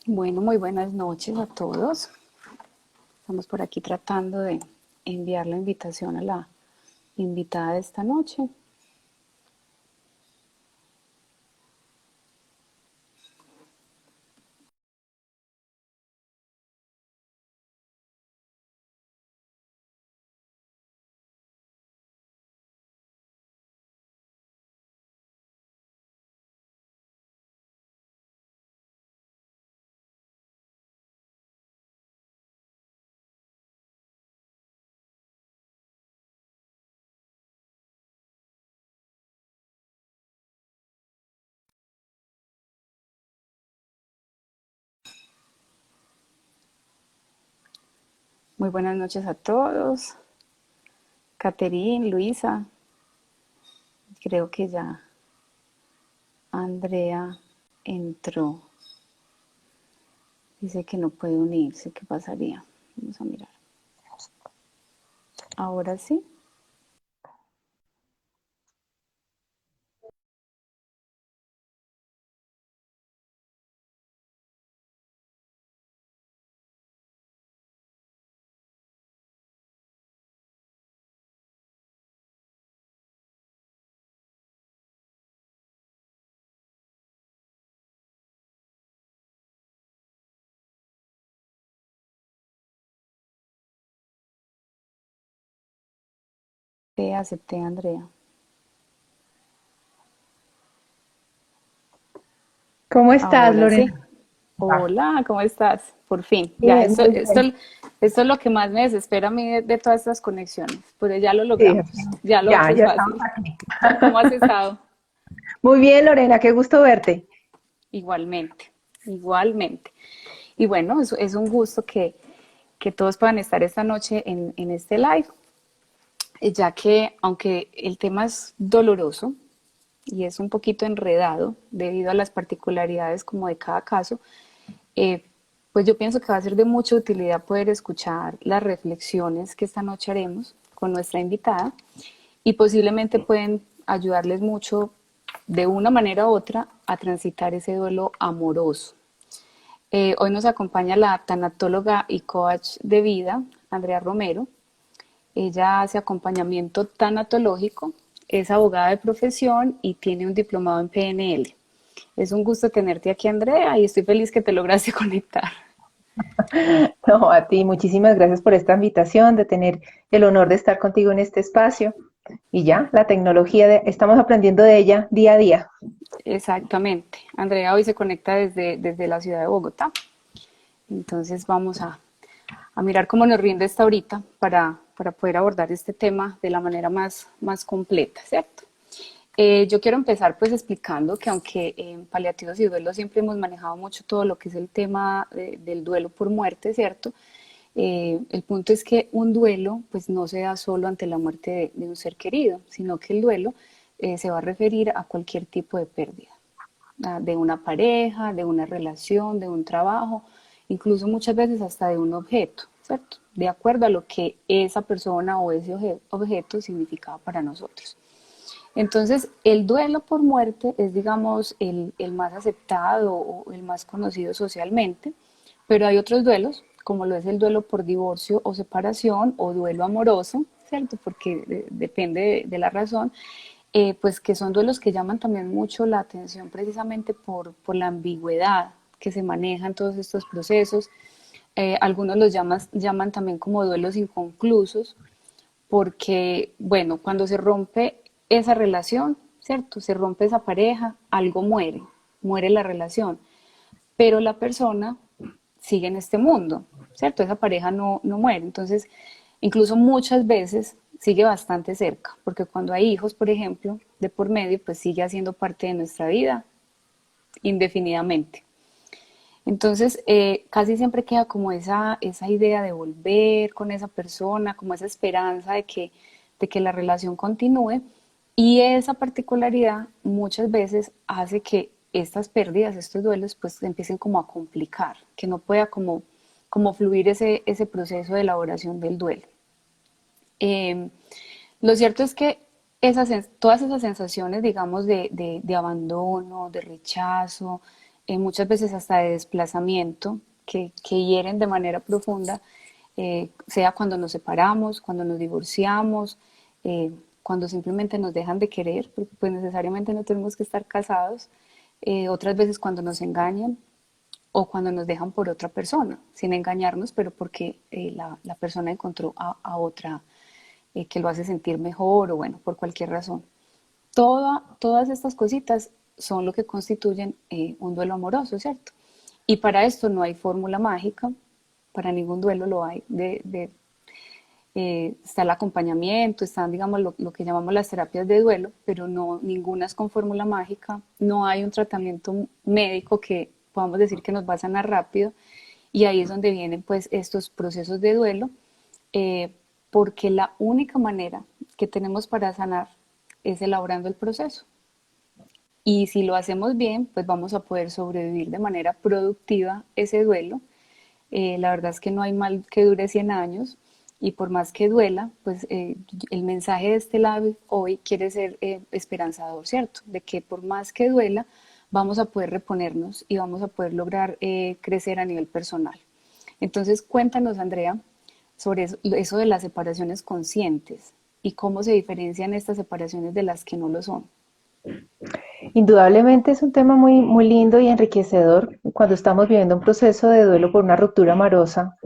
Bueno, muy buenas noches a todos. Estamos por aquí tratando de enviar la invitación a la invitada de esta noche. Muy buenas noches a todos. Caterín, Luisa, creo que ya Andrea entró. Dice que no puede unirse. ¿Qué pasaría? Vamos a mirar. Ahora sí. Te acepté, Andrea. ¿Cómo estás, Ahora sí. Lorena? Ah, Hola, ¿cómo estás? Por fin. Ya, bien, muy bien. esto es lo que más me desespera a mí de todas estas conexiones. Pues ya lo Sí, logramos. Ya lo otro es ya estamos fácil. aquí. ¿Cómo has estado? Muy bien, Lorena, qué gusto verte. Igualmente, igualmente. Y bueno, es un gusto que todos puedan estar esta noche en este live, ya que aunque el tema es doloroso y es un poquito enredado debido a las particularidades como de cada caso, eh, pues yo pienso que va a ser de mucha utilidad poder escuchar las reflexiones que esta noche haremos con nuestra invitada y posiblemente pueden ayudarles mucho de una manera u otra a transitar ese duelo amoroso. Hoy nos acompaña la tanatóloga y coach de vida, Andrea Romero. Ella hace acompañamiento tanatológico, es abogada de profesión y tiene un diplomado en PNL. Es un gusto tenerte aquí, Andrea, y estoy feliz que te lograste conectar. No, a ti, muchísimas gracias por esta invitación, de tener el honor de estar contigo en este espacio. Y ya, la tecnología, estamos aprendiendo de ella día a día. Exactamente. Andrea hoy se conecta desde la ciudad de Bogotá. Entonces vamos a mirar cómo nos rinde esta horita para poder abordar este tema de la manera más completa, ¿cierto? Yo quiero empezar pues explicando que aunque en paliativos y duelo siempre hemos manejado mucho todo lo que es el tema del duelo por muerte, ¿cierto? El punto es que un duelo pues no se da solo ante la muerte de un ser querido, sino que el duelo se va a referir a cualquier tipo de pérdida, de una pareja, de una relación, de un trabajo, incluso muchas veces hasta de un objeto, ¿cierto? De acuerdo a lo que esa persona o ese objeto significaba para nosotros. Entonces, el duelo por muerte es, digamos, el más aceptado o el más conocido socialmente, pero hay otros duelos, como lo es el duelo por divorcio o separación o duelo amoroso, ¿cierto? Porque depende de la razón, pues que son duelos que llaman también mucho la atención precisamente por la ambigüedad que se maneja en todos estos procesos. Algunos los llaman también como duelos inconclusos, porque, bueno, cuando se rompe esa relación, ¿cierto? Se rompe esa pareja, algo muere, muere la relación, pero la persona sigue en este mundo, ¿cierto? Esa pareja no muere. Entonces, incluso muchas veces sigue bastante cerca, porque cuando hay hijos, por ejemplo, de por medio, pues sigue haciendo parte de nuestra vida indefinidamente. Entonces, casi siempre queda como esa idea de volver con esa persona, como esa esperanza de que la relación continúe. Y esa particularidad muchas veces hace que estas pérdidas, estos duelos, pues se empiecen como a complicar, que no pueda como fluir ese proceso de elaboración del duelo. Eh, lo cierto es que todas esas sensaciones, digamos, de abandono, de rechazo, muchas veces hasta de desplazamiento, que hieren de manera profunda, sea cuando nos separamos, cuando nos divorciamos, cuando simplemente nos dejan de querer, porque pues necesariamente no tenemos que estar casados, otras veces cuando nos engañan o cuando nos dejan por otra persona, sin engañarnos, pero porque la persona encontró a otra que lo hace sentir mejor o bueno, por cualquier razón. Todas estas cositas son lo que constituyen un duelo amoroso, ¿cierto? Y para esto no hay fórmula mágica, para ningún duelo lo hay. Está el acompañamiento, están, digamos, lo que llamamos las terapias de duelo, pero no, ninguna es con fórmula mágica, no hay un tratamiento médico que podamos decir que nos va a sanar rápido, y ahí es donde vienen pues estos procesos de duelo, eh, porque la única manera que tenemos para sanar es elaborando el proceso. Y si lo hacemos bien, pues vamos a poder sobrevivir de manera productiva ese duelo. La verdad es que no hay mal que dure 100 años, y por más que duela, pues el mensaje de este live hoy quiere ser esperanzador, ¿cierto? De que por más que duela, vamos a poder reponernos y vamos a poder lograr crecer a nivel personal. Entonces, cuéntanos, Andrea, sobre eso de las separaciones conscientes y cómo se diferencian estas separaciones de las que no lo son. Indudablemente es un tema muy, muy lindo y enriquecedor cuando estamos viviendo un proceso de duelo por una ruptura amorosa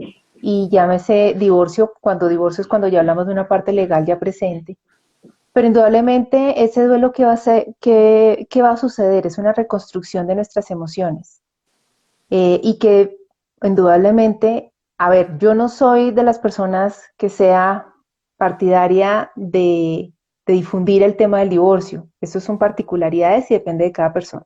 y llámese divorcio, cuando divorcio es cuando ya hablamos de una parte legal ya presente. Pero indudablemente ese duelo que va a ser, que va a suceder es una reconstrucción de nuestras emociones. Y que indudablemente, a ver, yo no soy de las personas que sea partidaria de difundir el tema del divorcio. Eso son particularidades y depende de cada persona.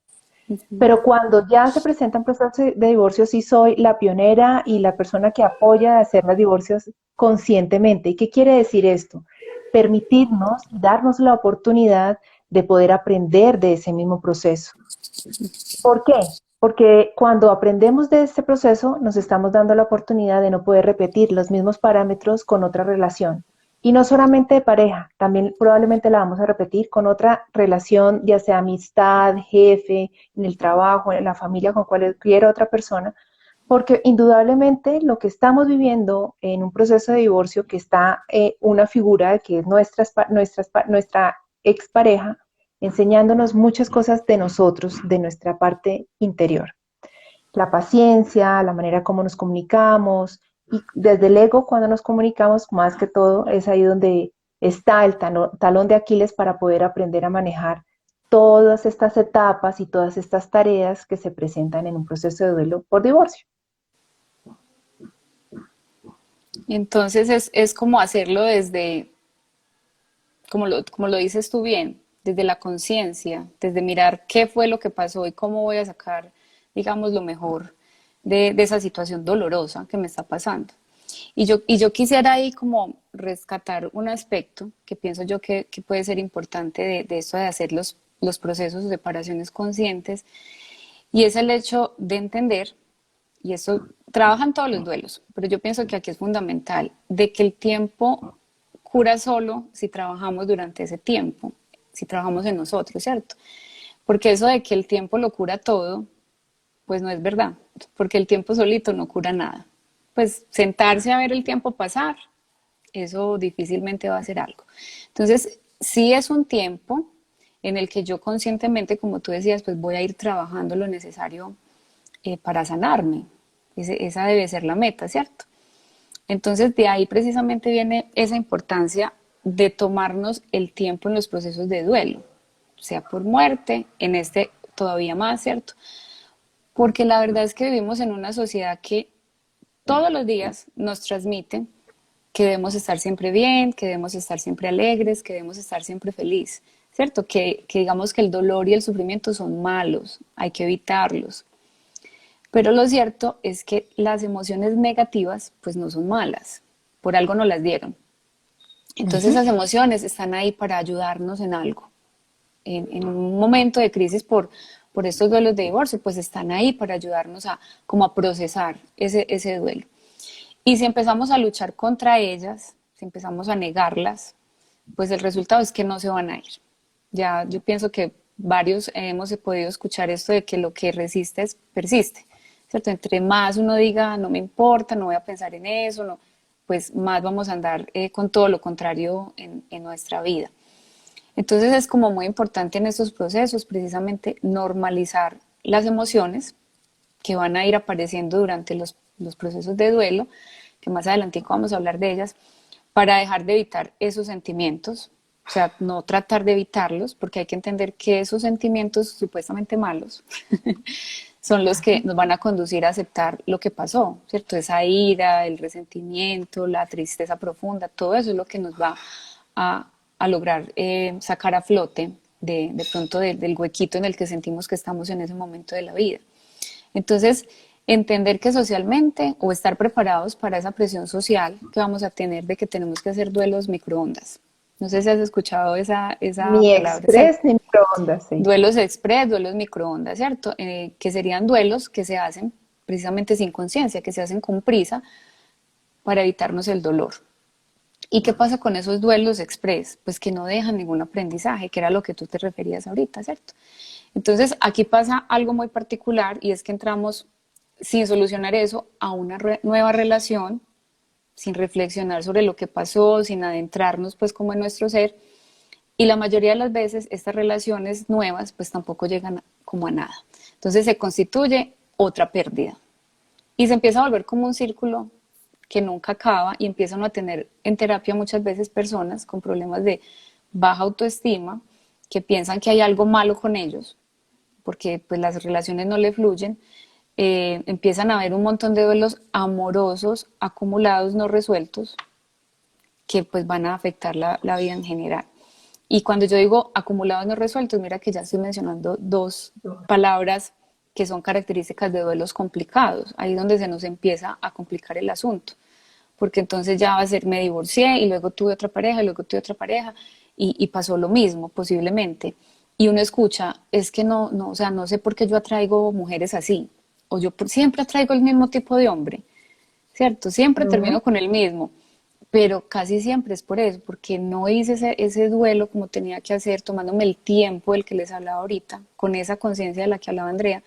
Pero cuando ya se presentan procesos de divorcio, sí soy la pionera y la persona que apoya a hacer los divorcios conscientemente. ¿Y qué quiere decir esto? Permitirnos, darnos la oportunidad de poder aprender de ese mismo proceso. ¿Por qué? Porque cuando aprendemos de este proceso, nos estamos dando la oportunidad de no poder repetir los mismos parámetros con otra relación. Y no solamente de pareja, también probablemente la vamos a repetir con otra relación, ya sea amistad, jefe, en el trabajo, en la familia, con cualquier otra persona, porque indudablemente lo que estamos viviendo en un proceso de divorcio que está una figura que es nuestra expareja, enseñándonos muchas cosas de nosotros, de nuestra parte interior. La paciencia, la manera como nos comunicamos, y desde el ego cuando nos comunicamos, más que todo, es ahí donde está el talón de Aquiles para poder aprender a manejar todas estas etapas y todas estas tareas que se presentan en un proceso de duelo por divorcio. Entonces es como hacerlo desde, como lo dices tú bien, desde la conciencia, desde mirar qué fue lo que pasó y cómo voy a sacar, digamos, lo mejor de esa situación dolorosa que me está pasando. Y yo quisiera ahí como rescatar un aspecto que pienso yo que puede ser importante de esto de hacer los procesos de separaciones conscientes, y es el hecho de entender, y eso trabaja en todos los duelos, pero yo pienso que aquí es fundamental, de que el tiempo cura solo si trabajamos durante ese tiempo, si trabajamos en nosotros, ¿cierto? Porque eso de que el tiempo lo cura todo, pues no es verdad, porque el tiempo solito no cura nada. Pues sentarse a ver el tiempo pasar, eso difícilmente va a ser algo. Entonces, sí es un tiempo en el que yo conscientemente, como tú decías, pues voy a ir trabajando lo necesario para sanarme. Esa debe ser la meta, ¿cierto? Entonces, de ahí precisamente viene esa importancia de tomarnos el tiempo en los procesos de duelo, sea por muerte, en este todavía más, ¿cierto? Porque la verdad es que vivimos en una sociedad que todos los días nos transmite que debemos estar siempre bien, que debemos estar siempre alegres, que debemos estar siempre felices, ¿cierto? Que digamos que el dolor y el sufrimiento son malos, hay que evitarlos. Pero lo cierto es que las emociones negativas pues no son malas, por algo nos las dieron. Entonces esas emociones están ahí para ayudarnos en algo. En un momento de crisis por estos duelos de divorcio, pues están ahí para ayudarnos como a procesar ese duelo. Y si empezamos a luchar contra ellas, si empezamos a negarlas, pues el resultado es que no se van a ir. Ya yo pienso que varios hemos podido escuchar esto de que lo que resistes persiste, ¿cierto? Entre más uno diga, no me importa, no voy a pensar en eso, no, pues más vamos a andar con todo lo contrario en nuestra vida. Entonces es como muy importante en estos procesos precisamente normalizar las emociones que van a ir apareciendo durante los procesos de duelo, que más adelante vamos a hablar de ellas, para dejar de evitar esos sentimientos, o sea, no tratar de evitarlos, porque hay que entender que esos sentimientos supuestamente malos son los que nos van a conducir a aceptar lo que pasó, ¿cierto? Esa ira, el resentimiento, la tristeza profunda, todo eso es lo que nos va a lograr sacar a flote de pronto del huequito en el que sentimos que estamos en ese momento de la vida. Entonces, entender que socialmente o estar preparados para esa presión social que vamos a tener de que tenemos que hacer duelos microondas. No sé si has escuchado esa Ni palabra, ¿cierto? express ni microondas, sí. Duelos express, duelos microondas, ¿cierto? Que serían duelos que se hacen precisamente sin conciencia, que se hacen con prisa para evitarnos el dolor. ¿Y qué pasa con esos duelos express? Pues que no dejan ningún aprendizaje, que era lo que tú te referías ahorita, ¿cierto? Entonces, aquí pasa algo muy particular y es que entramos sin solucionar eso a una nueva relación, sin reflexionar sobre lo que pasó, sin adentrarnos pues como en nuestro ser. Y la mayoría de las veces estas relaciones nuevas pues tampoco llegan como a nada. Entonces se constituye otra pérdida. Y se empieza a volver como un círculo que nunca acaba y empiezan a tener en terapia muchas veces personas con problemas de baja autoestima que piensan que hay algo malo con ellos porque pues las relaciones no le fluyen, empiezan a haber un montón de duelos amorosos acumulados, no resueltos, que pues van a afectar la vida en general. Y cuando yo digo acumulados no resueltos, mira que ya estoy mencionando dos palabras que son características de duelos complicados, ahí es donde se nos empieza a complicar el asunto, porque entonces ya va a ser me divorcié y luego tuve otra pareja y luego tuve otra pareja y pasó lo mismo posiblemente. Y uno escucha, es que no, o sea, no sé por qué yo atraigo mujeres así, o yo siempre atraigo el mismo tipo de hombre, ¿cierto? Siempre Ujú. termino con el mismo, pero casi siempre es por eso, porque no hice ese duelo como tenía que hacer, tomándome el tiempo del que les hablaba ahorita, con esa conciencia de la que hablaba Andrea,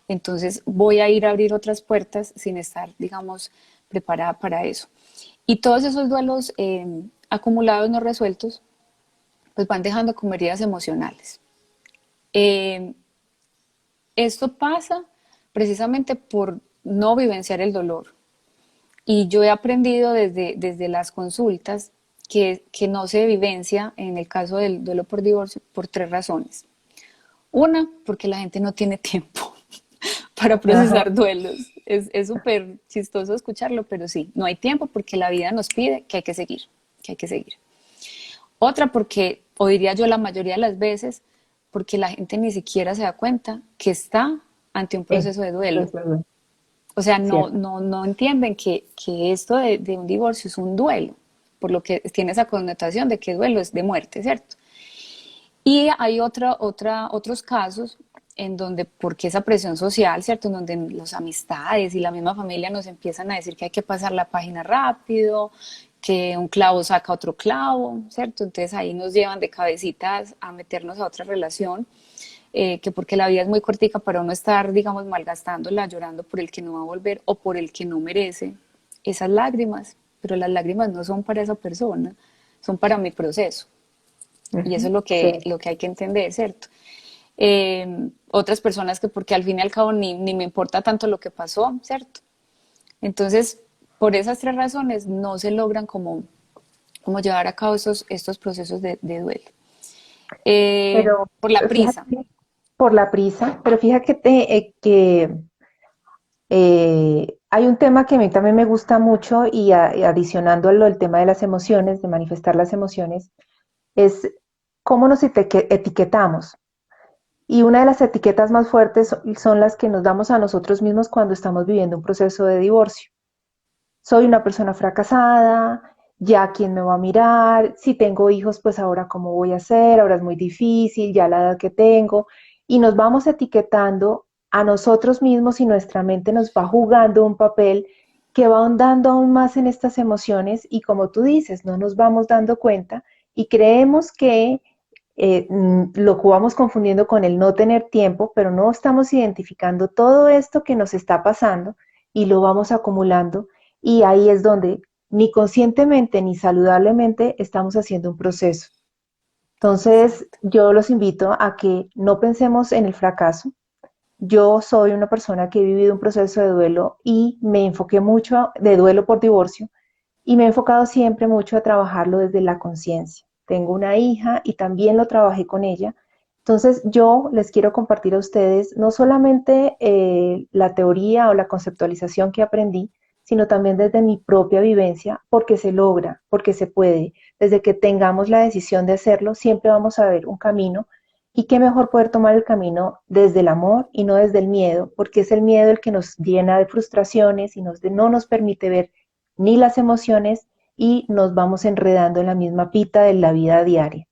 entonces voy a ir a abrir otras puertas sin estar, digamos, preparada para eso. Y todos esos duelos acumulados, no resueltos, pues van dejando como heridas emocionales. Eh, Esto pasa precisamente por no vivenciar el dolor. Y yo he aprendido desde las consultas que no se vivencia en el caso del duelo por divorcio por tres razones. Una, porque la gente no tiene tiempo para Ajá, procesar duelos. Es súper chistoso escucharlo, pero sí, no hay tiempo porque la vida nos pide que hay que seguir, que hay que seguir. Otra porque, o diría yo la mayoría de las veces, porque la gente ni siquiera se da cuenta que está ante un sí, proceso de duelo. es verdad, O sea, cierto. no entienden que esto de un divorcio es un duelo, por lo que tiene esa connotación de que duelo es de muerte, ¿cierto? Y hay otros casos en donde, porque esa presión social, ¿cierto? En donde las amistades y la misma familia nos empiezan a decir que hay que pasar la página rápido, que un clavo saca otro clavo, ¿cierto? Entonces ahí nos llevan de cabecitas a meternos a otra relación, que porque la vida es muy cortica para uno estar, digamos, malgastándola, llorando por el que no va a volver o por el que no merece esas lágrimas, pero las lágrimas no son para esa persona, son para mi proceso. Y eso es Ujú, sí. lo que hay que entender, ¿cierto? Otras personas que porque al fin y al cabo ni me importa tanto lo que pasó, ¿cierto? Entonces, por esas tres razones no se logran como llevar a cabo estos procesos de duelo. Pero Por la fíjate prisa. que por la prisa, pero fíjate que hay un tema que a mí también me gusta mucho y adicionando a lo del tema de las emociones, de manifestar las emociones, es cómo nos etiquetamos. Y una de las etiquetas más fuertes son las que nos damos a nosotros mismos cuando estamos viviendo un proceso de divorcio. Soy una persona fracasada, ya quién me va a mirar, si tengo hijos, pues ahora cómo voy a hacer, ahora es muy difícil, ya la edad que tengo, y nos vamos etiquetando a nosotros mismos y nuestra mente nos va jugando un papel que va ahondando aún más en estas emociones y como tú dices, no nos vamos dando cuenta y creemos que lo vamos confundiendo con el no tener tiempo, pero no estamos identificando todo esto que nos está pasando y lo vamos acumulando, y ahí es donde ni conscientemente ni saludablemente estamos haciendo un proceso. Entonces, Exacto. yo los invito a que no pensemos en el fracaso. Yo soy una persona que he vivido un proceso de duelo y me enfoqué mucho de duelo por divorcio, y me he enfocado siempre mucho a trabajarlo desde la conciencia. Tengo una hija y también lo trabajé con ella. Entonces yo les quiero compartir a ustedes no solamente la teoría o la conceptualización que aprendí, sino también desde mi propia vivencia, porque se logra, porque se puede. Desde que tengamos la decisión de hacerlo, siempre vamos a ver un camino, y qué mejor poder tomar el camino desde el amor y no desde el miedo, porque es el miedo el que nos llena de frustraciones y no nos permite ver ni las emociones, y nos vamos enredando en la misma pita de la vida diaria.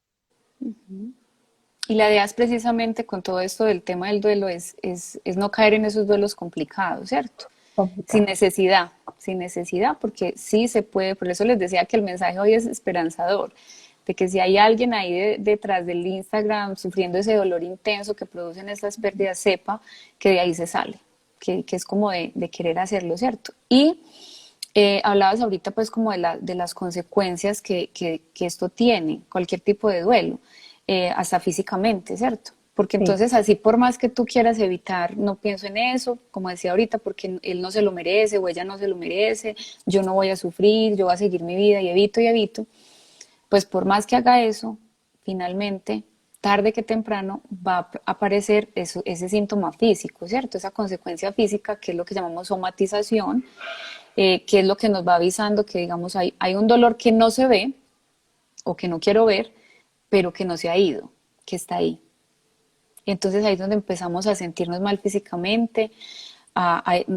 Y la idea es precisamente con todo esto del tema del duelo es no caer en esos duelos complicados, ¿cierto? Complicado. Sin necesidad, porque sí se puede, por eso les decía que el mensaje hoy es esperanzador, de que si hay alguien ahí detrás del Instagram sufriendo ese dolor intenso que producen estas pérdidas, sepa que de ahí se sale, que es como de querer hacerlo, ¿cierto? Y hablabas ahorita pues como de las consecuencias que esto tiene, cualquier tipo de duelo, hasta físicamente, ¿cierto? Porque Sí, entonces así por más que tú quieras evitar, no pienso en eso, como decía ahorita, porque él no se lo merece o ella no se lo merece, yo no voy a sufrir, yo voy a seguir mi vida y evito, pues por más que haga eso, finalmente, tarde que temprano, va a aparecer ese síntoma físico, ¿cierto? Esa consecuencia física que es lo que llamamos somatización, que es lo que nos va avisando que, digamos, hay un dolor que no se ve o que no quiero ver, pero que no se ha ido, que está ahí. Y entonces ahí es donde empezamos a sentirnos mal físicamente,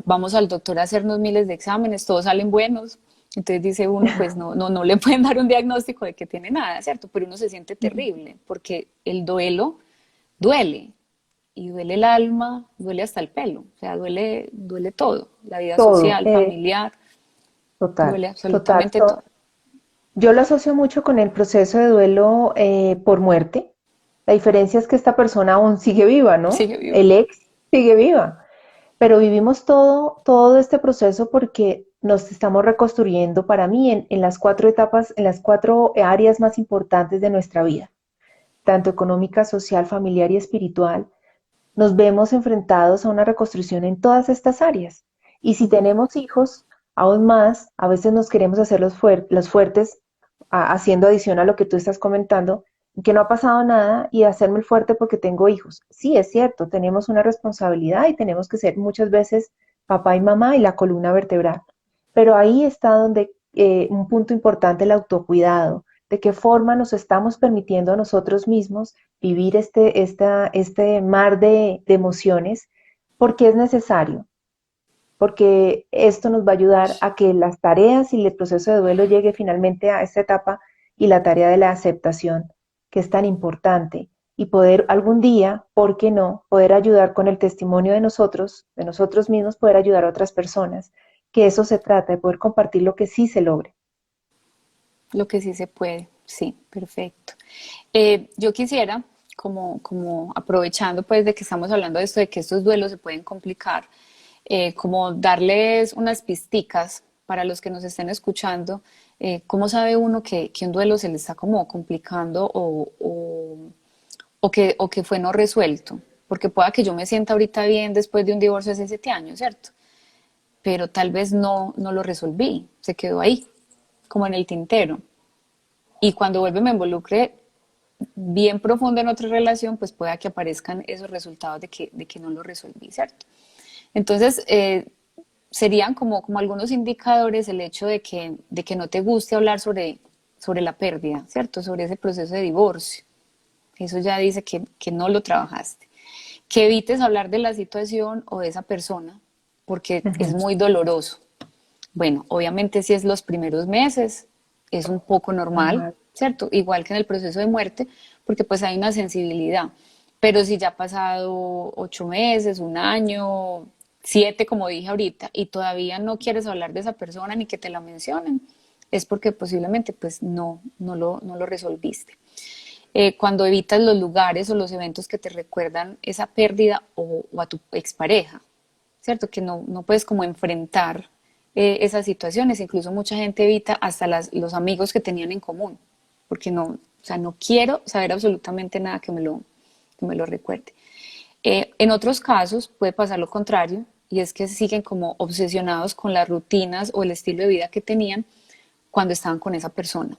vamos al doctor a hacernos miles de exámenes, todos salen buenos. Entonces dice uno, pues no le pueden dar un diagnóstico de que tiene nada, ¿cierto? Pero uno se siente terrible, porque el duelo duele, y duele el alma, duele hasta el pelo, o sea, duele todo, la vida todo, social, familiar, total, duele total. absolutamente todo. Yo lo asocio mucho con el proceso de duelo por muerte. La diferencia es que esta persona aún sigue viva, ¿no? Sigue vivo. El ex sigue viva, pero vivimos todo este proceso porque nos estamos reconstruyendo, para mí, en las 4 etapas, en las 4 áreas más importantes de nuestra vida, tanto económica, social, familiar y espiritual. Nos vemos enfrentados a una reconstrucción en todas estas áreas. Y si tenemos hijos, aún más, a veces nos queremos hacer los fuertes, haciendo adición a lo que tú estás comentando, que no ha pasado nada, y hacerme el fuerte porque tengo hijos. Sí, es cierto, tenemos una responsabilidad y tenemos que ser muchas veces papá y mamá y la columna vertebral. Pero ahí está donde un punto importante, el autocuidado, de qué forma nos estamos permitiendo a nosotros mismos vivir este mar de emociones, porque es necesario, porque esto nos va a ayudar a que las tareas y el proceso de duelo llegue finalmente a esta etapa, y la tarea de la aceptación, que es tan importante, y poder algún día, ¿por qué no?, poder ayudar con el testimonio de nosotros mismos, poder ayudar a otras personas, que eso se trata, de poder compartir lo que sí se logre. Lo que sí se puede, sí, perfecto. Yo quisiera, como aprovechando pues de que estamos hablando de esto, de que estos duelos se pueden complicar, como darles unas pisticas para los que nos estén escuchando, cómo sabe uno que un duelo se le está como complicando o que fue no resuelto, porque pueda que yo me sienta ahorita bien después de un divorcio hace 7 años, ¿cierto? Pero tal vez no lo resolví, se quedó ahí, como en el tintero. Y cuando vuelve me involucre bien profundo en otra relación, pues pueda que aparezcan esos resultados de que no lo resolví, ¿cierto? Entonces, serían como algunos indicadores el hecho de que no te guste hablar sobre la pérdida, ¿cierto? Sobre ese proceso de divorcio. Eso ya dice que no lo trabajaste. Que evites hablar de la situación o de esa persona, porque es Ujú. muy doloroso. Bueno, obviamente si es los primeros meses, es un poco normal, Normal. ¿cierto? Igual que en el proceso de muerte, porque pues hay una sensibilidad. Pero si ya ha pasado 8 meses, un año, 7, como dije ahorita, y todavía no quieres hablar de esa persona ni que te la mencionen, es porque posiblemente pues no lo resolviste. cuando evitas los lugares o los eventos que te recuerdan esa pérdida o a tu expareja, ¿cierto? Que no puedes como enfrentar esas situaciones. Incluso mucha gente evita hasta los amigos que tenían en común, porque no, o sea, no quiero saber absolutamente nada que me lo recuerde. En otros casos puede pasar lo contrario, y es que siguen como obsesionados con las rutinas o el estilo de vida que tenían cuando estaban con esa persona,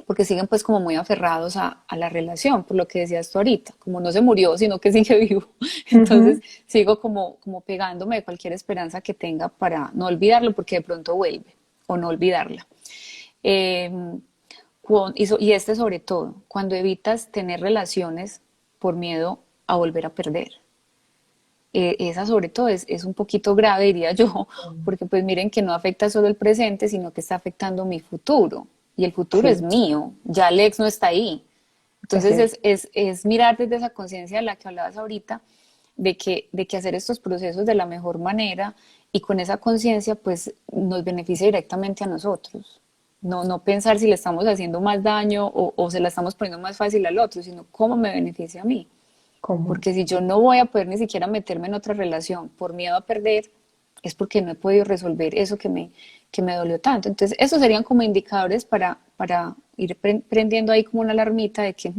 porque siguen pues como muy aferrados a la relación, por lo que decías tú ahorita, como no se murió, sino que sigue vivo. Entonces Ujú. sigo como pegándome de cualquier esperanza que tenga para no olvidarlo, porque de pronto vuelve, o no olvidarla. Eh, y este sobre todo, cuando evitas tener relaciones por miedo a volver a perder. Esa sobre todo es un poquito grave, diría yo, porque pues miren que no afecta solo el presente, sino que está afectando mi futuro. Y el futuro es Sí, mío, ya el ex no está ahí. es Entonces cierto. es mirar desde esa conciencia de la que hablabas ahorita, de que hacer estos procesos de la mejor manera y con esa conciencia pues nos beneficia directamente a nosotros. No pensar si le estamos haciendo más daño o se la estamos poniendo más fácil al otro, sino cómo me beneficia a mí. ¿Cómo? Porque si yo no voy a poder ni siquiera meterme en otra relación por miedo a perder, es porque no he podido resolver eso que me dolió tanto. Entonces, esos serían como indicadores para ir prendiendo ahí como una alarmita de que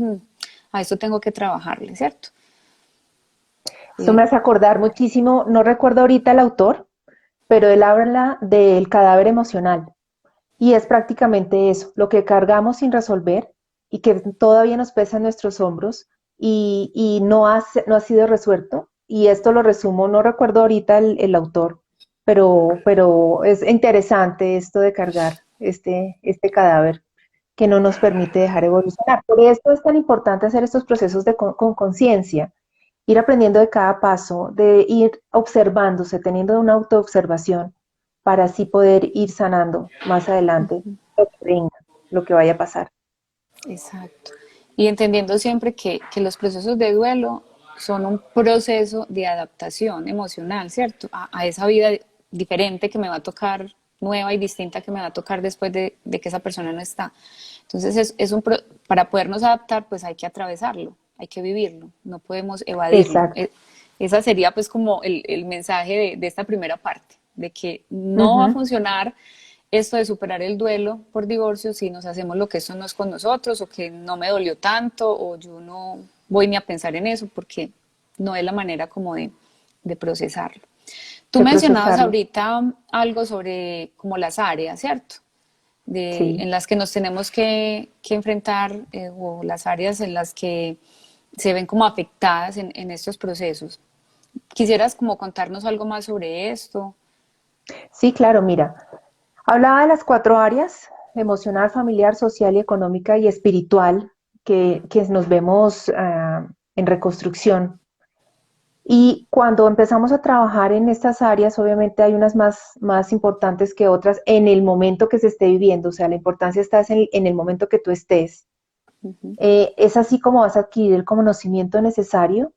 a esto tengo que trabajarle, ¿cierto? Eso me Eh, hace acordar muchísimo, no recuerdo ahorita el autor, pero él habla del cadáver emocional. Y es prácticamente eso, lo que cargamos sin resolver y que todavía nos pesa en nuestros hombros y no ha sido resuelto. Y esto lo resumo, no recuerdo ahorita el autor, pero es interesante esto de cargar este cadáver que no nos permite dejar evolucionar. Por esto es tan importante hacer estos procesos con conciencia, ir aprendiendo de cada paso, de ir observándose, teniendo una autoobservación para así poder ir sanando más adelante lo que venga, lo que vaya a pasar. exacto. Y entendiendo siempre que los procesos de duelo son un proceso de adaptación emocional, ¿cierto? A esa vida diferente que me va a tocar, nueva y distinta que me va a tocar después de que esa persona no está. Entonces, para podernos adaptar, pues hay que atravesarlo, hay que vivirlo, no podemos evadirlo. Exacto. Esa sería pues como el mensaje de esta primera parte, de que no va a Ujú. funcionar esto de superar el duelo por divorcio si nos hacemos lo que eso no es con nosotros o que no me dolió tanto o yo no voy ni a pensar en eso porque no es la manera como de procesarlo. Tú De mencionabas procesarlo. ahorita algo sobre como las áreas, ¿cierto? Sí. En las que nos tenemos que enfrentar o las áreas en las que se ven como afectadas en estos procesos. ¿Quisieras como contarnos algo más sobre esto? Sí, claro, mira. Hablaba de las cuatro áreas, emocional, familiar, social y económica y espiritual, que nos vemos en reconstrucción. Y cuando empezamos a trabajar en estas áreas, obviamente hay unas más importantes que otras en el momento que se esté viviendo, o sea, la importancia está en el momento que tú estés. Ujú. Es así como vas a adquirir el conocimiento necesario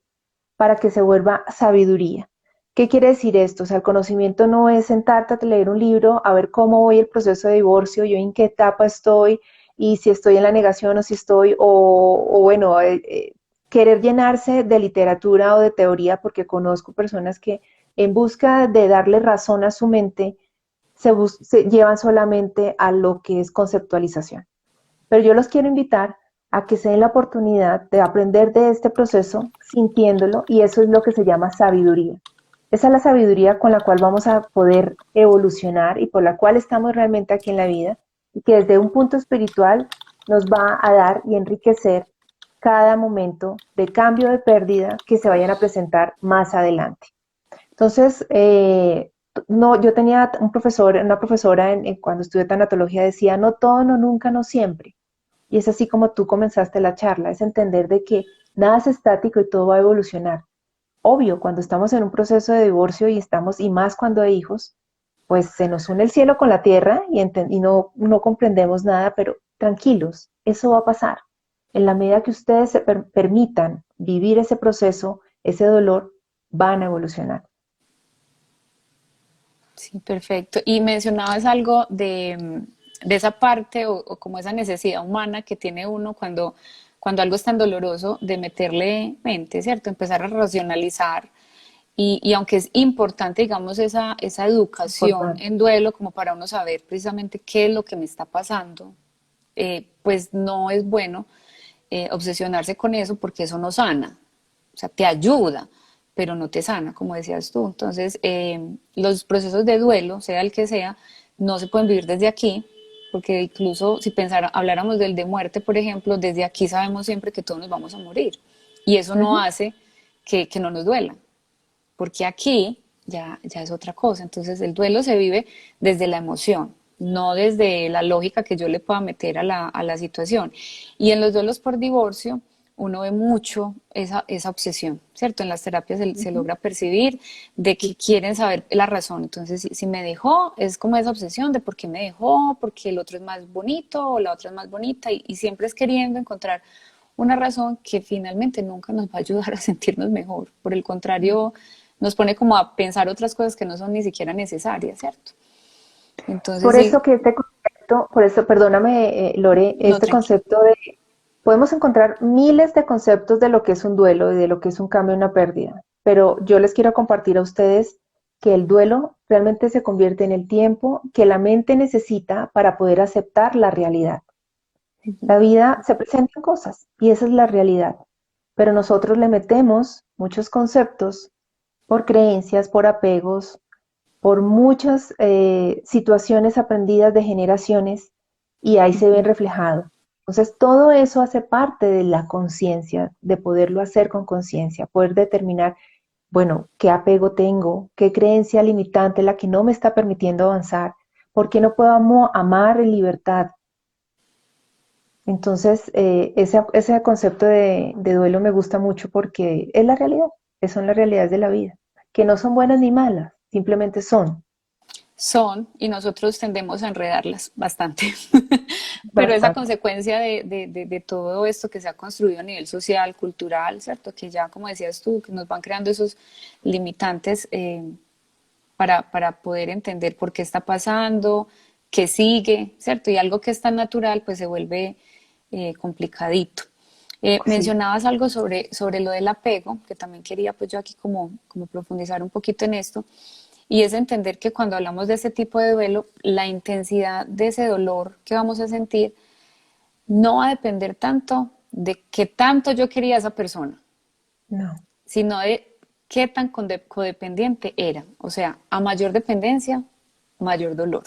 para que se vuelva sabiduría. ¿Qué quiere decir esto? O sea, el conocimiento no es sentarte a leer un libro, a ver cómo voy el proceso de divorcio, yo en qué etapa estoy, y si estoy en la negación o si estoy, o bueno, querer llenarse de literatura o de teoría, porque conozco personas que en busca de darle razón a su mente, se llevan solamente a lo que es conceptualización. Pero yo los quiero invitar a que se den la oportunidad de aprender de este proceso sintiéndolo y eso es lo que se llama sabiduría. Esa es la sabiduría con la cual vamos a poder evolucionar y por la cual estamos realmente aquí en la vida y que desde un punto espiritual nos va a dar y enriquecer cada momento de cambio de pérdida que se vayan a presentar más adelante. Entonces, no, yo tenía un profesor, una profesora cuando estudié tanatología decía, no todo, no nunca, no siempre. Y es así como tú comenzaste la charla, es entender de que nada es estático y todo va a evolucionar. Obvio, cuando estamos en un proceso de divorcio y estamos, y más cuando hay hijos, pues se nos une el cielo con la tierra y no comprendemos nada, pero tranquilos, eso va a pasar. En la medida que ustedes se permitan vivir ese proceso, ese dolor, van a evolucionar. Sí, perfecto. Y mencionabas algo de esa parte o como esa necesidad humana que tiene uno cuando algo es tan doloroso, de meterle mente, ¿cierto? Empezar a racionalizar y aunque es importante, digamos, esa educación Importante. en duelo como para uno saber precisamente qué es lo que me está pasando, pues no es bueno obsesionarse con eso porque eso no sana, o sea, te ayuda, pero no te sana, como decías tú. Entonces, los procesos de duelo, sea el que sea, no se pueden vivir desde aquí, porque incluso si habláramos del de muerte, por ejemplo, desde aquí sabemos siempre que todos nos vamos a morir. Y eso no Ujú. hace que no nos duela, porque aquí ya es otra cosa. Entonces el duelo se vive desde la emoción, no desde la lógica que yo le pueda meter a la situación. Y en los duelos por divorcio, uno ve mucho esa obsesión, ¿cierto? En las terapias se Ujú. logra percibir de que quieren saber la razón. Entonces, si me dejó, es como esa obsesión de por qué me dejó, porque el otro es más bonito o la otra es más bonita, y siempre es queriendo encontrar una razón que finalmente nunca nos va a ayudar a sentirnos mejor. Por el contrario, nos pone como a pensar otras cosas que no son ni siquiera necesarias, ¿cierto? Entonces, Por sí, eso que este concepto, por eso, perdóname, Lore, no, este tranquilo. concepto de, podemos encontrar miles de conceptos de lo que es un duelo y de lo que es un cambio y una pérdida, pero yo les quiero compartir a ustedes que el duelo realmente se convierte en el tiempo que la mente necesita para poder aceptar la realidad. La vida se presentan cosas y esa es la realidad, pero nosotros le metemos muchos conceptos por creencias, por apegos, por muchas situaciones aprendidas de generaciones y ahí se ven reflejado. Entonces, todo eso hace parte de la conciencia, de poderlo hacer con conciencia, poder determinar, bueno, qué apego tengo, qué creencia limitante es la que no me está permitiendo avanzar, por qué no puedo amar en libertad. Entonces, ese concepto de duelo me gusta mucho porque es la realidad, son las realidades de la vida, que no son buenas ni malas, simplemente son. Son, y nosotros tendemos a enredarlas bastante. Pero esa Bastante. consecuencia de todo esto que se ha construido a nivel social, cultural, ¿cierto? Que ya, como decías tú, que nos van creando esos limitantes para poder entender por qué está pasando, qué sigue, ¿cierto? Y algo que es tan natural, pues se vuelve complicadito. Sí. Mencionabas algo sobre lo del apego, que también quería pues yo aquí como profundizar un poquito en esto, y es entender que cuando hablamos de este tipo de duelo, la intensidad de ese dolor que vamos a sentir no va a depender tanto de qué tanto yo quería a esa persona, No. sino de qué tan codependiente era. O sea, a mayor dependencia, mayor dolor.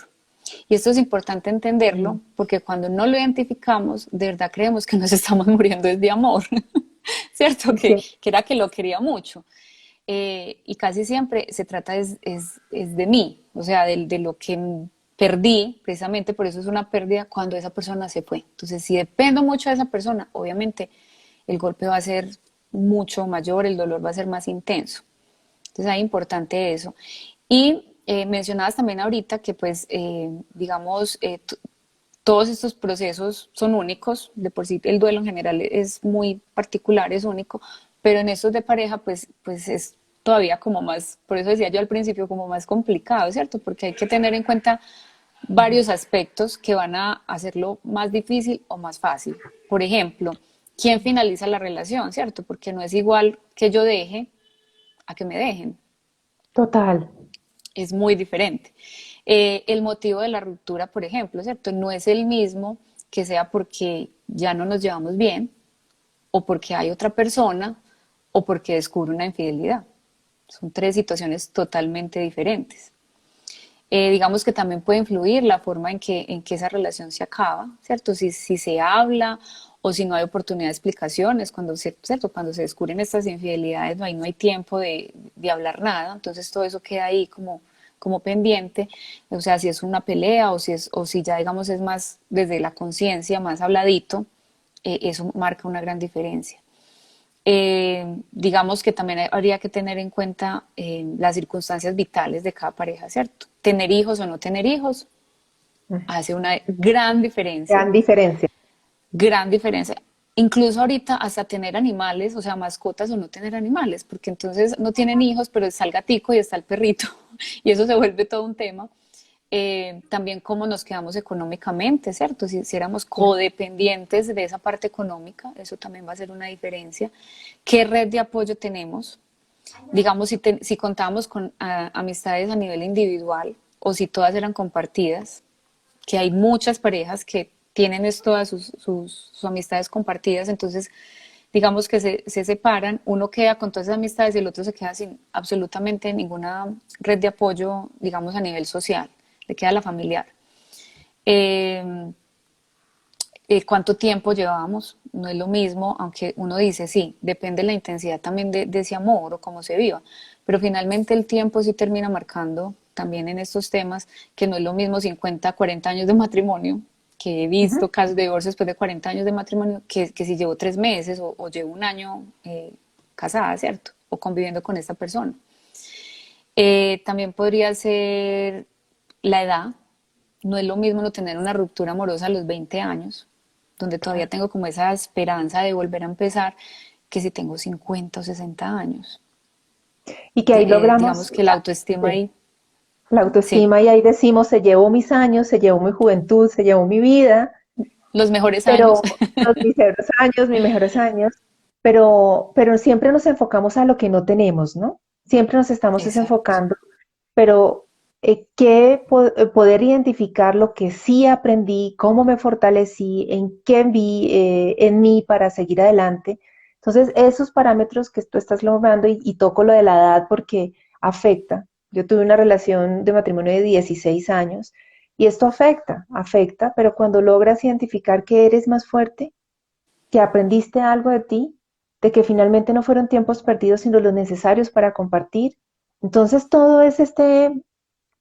Y esto es importante entenderlo Mm. porque cuando no lo identificamos, de verdad creemos que nos estamos muriendo de amor, ¿cierto? Sí, Que era que lo quería mucho. Y casi siempre se trata es de mí, o sea, de lo que perdí, precisamente por eso es una pérdida cuando esa persona se fue. Entonces, si dependo mucho de esa persona, obviamente el golpe va a ser mucho mayor, el dolor va a ser más intenso. Entonces, es importante eso. Y mencionabas también ahorita que, pues, digamos, todos estos procesos son únicos, de por sí el duelo en general es muy particular, es único, pero en estos de pareja pues es todavía como más, por eso decía yo al principio, como más complicado, ¿cierto? Porque hay que tener en cuenta varios aspectos que van a hacerlo más difícil o más fácil. Por ejemplo, ¿quién finaliza la relación, ¿cierto? Porque no es igual que yo deje a que me dejen, total. es muy diferente. El motivo de la ruptura, por ejemplo, ¿cierto? No es el mismo que sea porque ya no nos llevamos bien, o porque hay otra persona, o porque descubre una infidelidad. Son tres situaciones totalmente diferentes. Digamos que también puede influir la forma en que esa relación se acaba, ¿cierto? Si se habla o si no hay oportunidad de explicaciones, ¿cierto? Cuando se descubren estas infidelidades, no hay tiempo de hablar nada, entonces todo eso queda ahí como pendiente, o sea, si es una pelea o si ya digamos es más desde la conciencia, más habladito, eso marca una gran diferencia. Digamos que también habría que tener en cuenta las circunstancias vitales de cada pareja, ¿cierto? Tener hijos o no tener hijos Mm. hace una gran diferencia, Gran diferencia. gran diferencia. Incluso ahorita hasta tener animales, o sea, mascotas o no tener animales, porque entonces no tienen hijos, pero está el gatico y está el perrito, y eso se vuelve todo un tema. también cómo nos quedamos económicamente, ¿cierto? Si éramos codependientes de esa parte económica, eso también va a ser una diferencia. ¿Qué red de apoyo tenemos? Digamos, si contábamos con amistades a nivel individual o si todas eran compartidas, que hay muchas parejas que tienen todas sus amistades compartidas, entonces digamos que se separan, uno queda con todas esas amistades y el otro se queda sin absolutamente ninguna red de apoyo, digamos, a nivel social, le queda la familiar. Eh, ¿Cuánto tiempo llevamos? No es lo mismo, aunque uno dice, sí, depende de la intensidad también de ese amor o cómo se viva, pero finalmente el tiempo sí termina marcando también en estos temas, que no es lo mismo 50, 40 años de matrimonio, que he visto Ujú. casos de divorcio después de 40 años de matrimonio, que si llevo 3 meses o llevo un año casada, ¿cierto? O conviviendo con esta persona. También podría ser la edad. No es lo mismo no tener una ruptura amorosa a los 20 años, donde todavía Claro. tengo como esa esperanza de volver a empezar, que si tengo 50 o 60 años. Y que ahí logramos Digamos que la autoestima sí, ahí, la sí, autoestima y ahí decimos, se llevó mis años, se llevó mi juventud, se llevó mi vida, los mejores años. pero los mis mejores años, pero siempre nos enfocamos a lo que no tenemos, ¿no? Siempre nos estamos Exacto. desenfocando, pero poder identificar lo que sí aprendí, cómo me fortalecí, en qué vi en mí para seguir adelante. Entonces, esos parámetros que tú estás logrando, y toco lo de la edad porque afecta. Yo tuve una relación de matrimonio de 16 años y esto afecta, pero cuando logras identificar que eres más fuerte, que aprendiste algo de ti, de que finalmente no fueron tiempos perdidos, sino los necesarios para compartir. Entonces todo es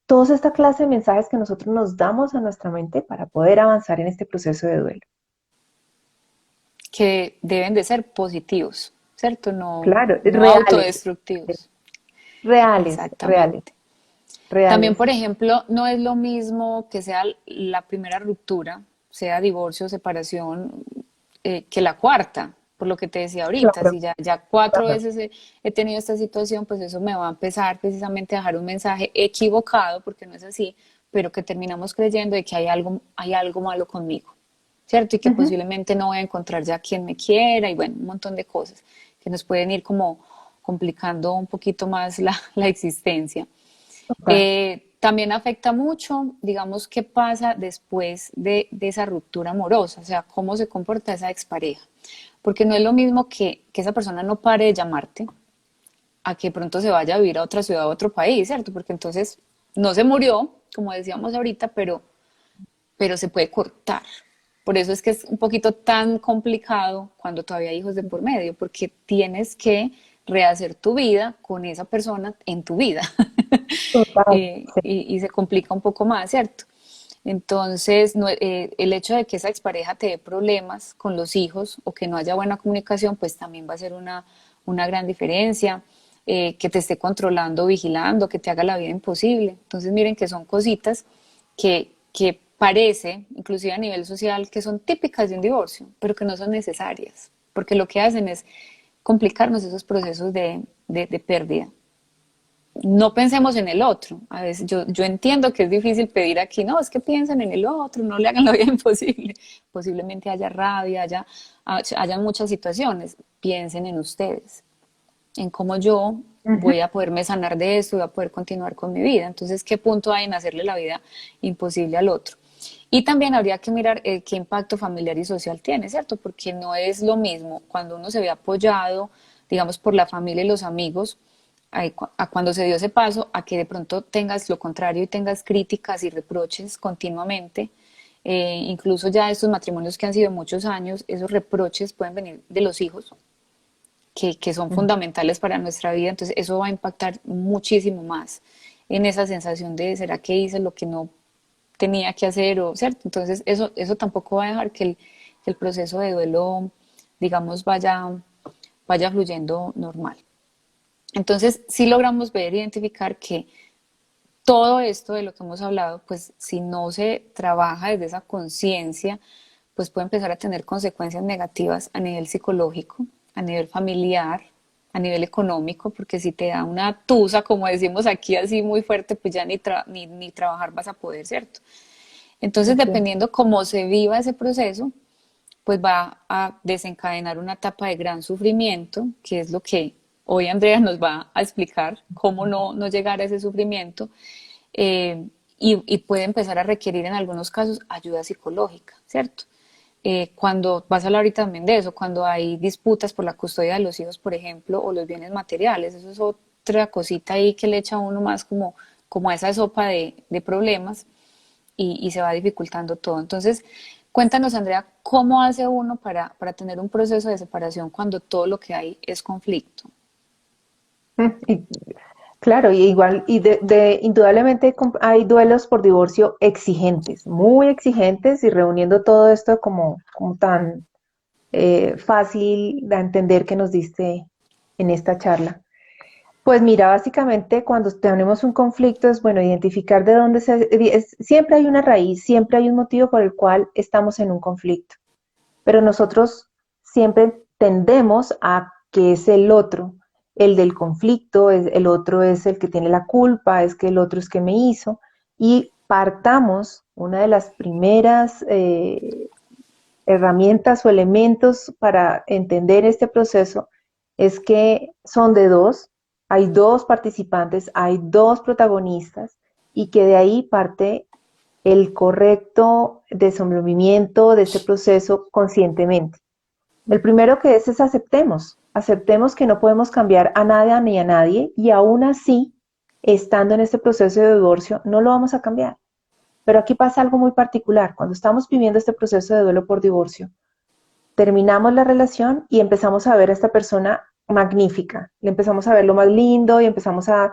toda esta clase de mensajes que nosotros nos damos a nuestra mente para poder avanzar en este proceso de duelo. Que deben de ser positivos, ¿cierto? No, Claro, no autodestructivos. reales, Exactamente. También, reales. por ejemplo, no es lo mismo que sea la primera ruptura, sea divorcio o separación, que la cuarta, por lo que te decía ahorita, Claro, si ya 4 veces claro. he tenido esta situación, pues eso me va a empezar precisamente a dejar un mensaje equivocado, porque no es así, pero que terminamos creyendo de que hay algo malo conmigo, ¿cierto? Y que Ujú. posiblemente no voy a encontrar ya quien me quiera y bueno, un montón de cosas que nos pueden ir como complicando un poquito más la existencia. Total. También afecta mucho, digamos, qué pasa después de esa ruptura amorosa, o sea, cómo se comporta esa expareja. Porque no es lo mismo que esa persona no pare de llamarte a que pronto se vaya a vivir a otra ciudad, a otro país, ¿cierto? Porque entonces no se murió, como decíamos ahorita, pero se puede cortar. Por eso es que es un poquito tan complicado cuando todavía hay hijos de por medio, porque tienes que rehacer tu vida con esa persona en tu vida. Total. Sí. Y se complica un poco más, ¿cierto? Entonces, no, el hecho de que esa expareja te dé problemas con los hijos o que no haya buena comunicación, pues también va a ser una gran diferencia. Que te esté controlando, vigilando, que te haga la vida imposible. Entonces, miren que son cositas que parece, inclusive a nivel social, que son típicas de un divorcio, pero que no son necesarias, porque lo que hacen es complicarnos esos procesos de pérdida. No pensemos en el otro. A veces yo entiendo que es difícil pedir aquí, no, es que piensen en el otro, no le hagan la vida imposible. Posiblemente haya rabia, haya muchas situaciones. Piensen en ustedes, en cómo yo Ujú. voy a poderme sanar de esto, voy a poder continuar con mi vida. Entonces, ¿qué punto hay en hacerle la vida imposible al otro? Y también habría que mirar qué impacto familiar y social tiene, ¿cierto? Porque no es lo mismo cuando uno se ve apoyado, digamos, por la familia y los amigos, a cuando se dio ese paso, a que de pronto tengas lo contrario y tengas críticas y reproches continuamente. Incluso ya estos matrimonios que han sido muchos años, esos reproches pueden venir de los hijos, que son Ujú. fundamentales para nuestra vida, entonces eso va a impactar muchísimo más en esa sensación de ¿será que hice lo que no tenía que hacer? O, ¿cierto? Entonces eso tampoco va a dejar que el proceso de duelo, digamos, vaya fluyendo normal. Entonces, sí logramos ver, identificar que todo esto de lo que hemos hablado, pues si no se trabaja desde esa conciencia, pues puede empezar a tener consecuencias negativas a nivel psicológico, a nivel familiar, a nivel económico, porque si te da una tusa, como decimos aquí así muy fuerte, pues ya ni trabajar vas a poder, ¿cierto? Entonces, Así es. dependiendo cómo se viva ese proceso, pues va a desencadenar una etapa de gran sufrimiento, que es lo que hoy Andrea nos va a explicar, cómo no llegar a ese sufrimiento, y puede empezar a requerir en algunos casos ayuda psicológica, ¿cierto? Cuando vas a hablar ahorita también de eso, cuando hay disputas por la custodia de los hijos, por ejemplo, o los bienes materiales, eso es otra cosita ahí que le echa a uno más como a esa sopa de problemas y se va dificultando todo. Entonces, cuéntanos, Andrea, ¿cómo hace uno para tener un proceso de separación cuando todo lo que hay es conflicto? Y claro, y igual, indudablemente hay duelos por divorcio exigentes, muy exigentes, y reuniendo todo esto como tan fácil de entender que nos diste en esta charla. Pues mira, básicamente cuando tenemos un conflicto es bueno identificar de dónde siempre hay una raíz, siempre hay un motivo por el cual estamos en un conflicto, pero nosotros siempre tendemos a que es el otro, el del conflicto, el otro es el que tiene la culpa, es que el otro es que me hizo, y partamos, una de las primeras herramientas o elementos para entender este proceso es que son de dos, hay dos participantes, hay dos protagonistas, y que de ahí parte el correcto desenvolvimiento de este proceso conscientemente. El primero que es aceptemos que no podemos cambiar a nada ni a nadie, y aún así, estando en este proceso de divorcio, no lo vamos a cambiar. Pero aquí pasa algo muy particular. Cuando estamos viviendo este proceso de duelo por divorcio, terminamos la relación y empezamos a ver a esta persona magnífica. Le empezamos a ver lo más lindo y empezamos a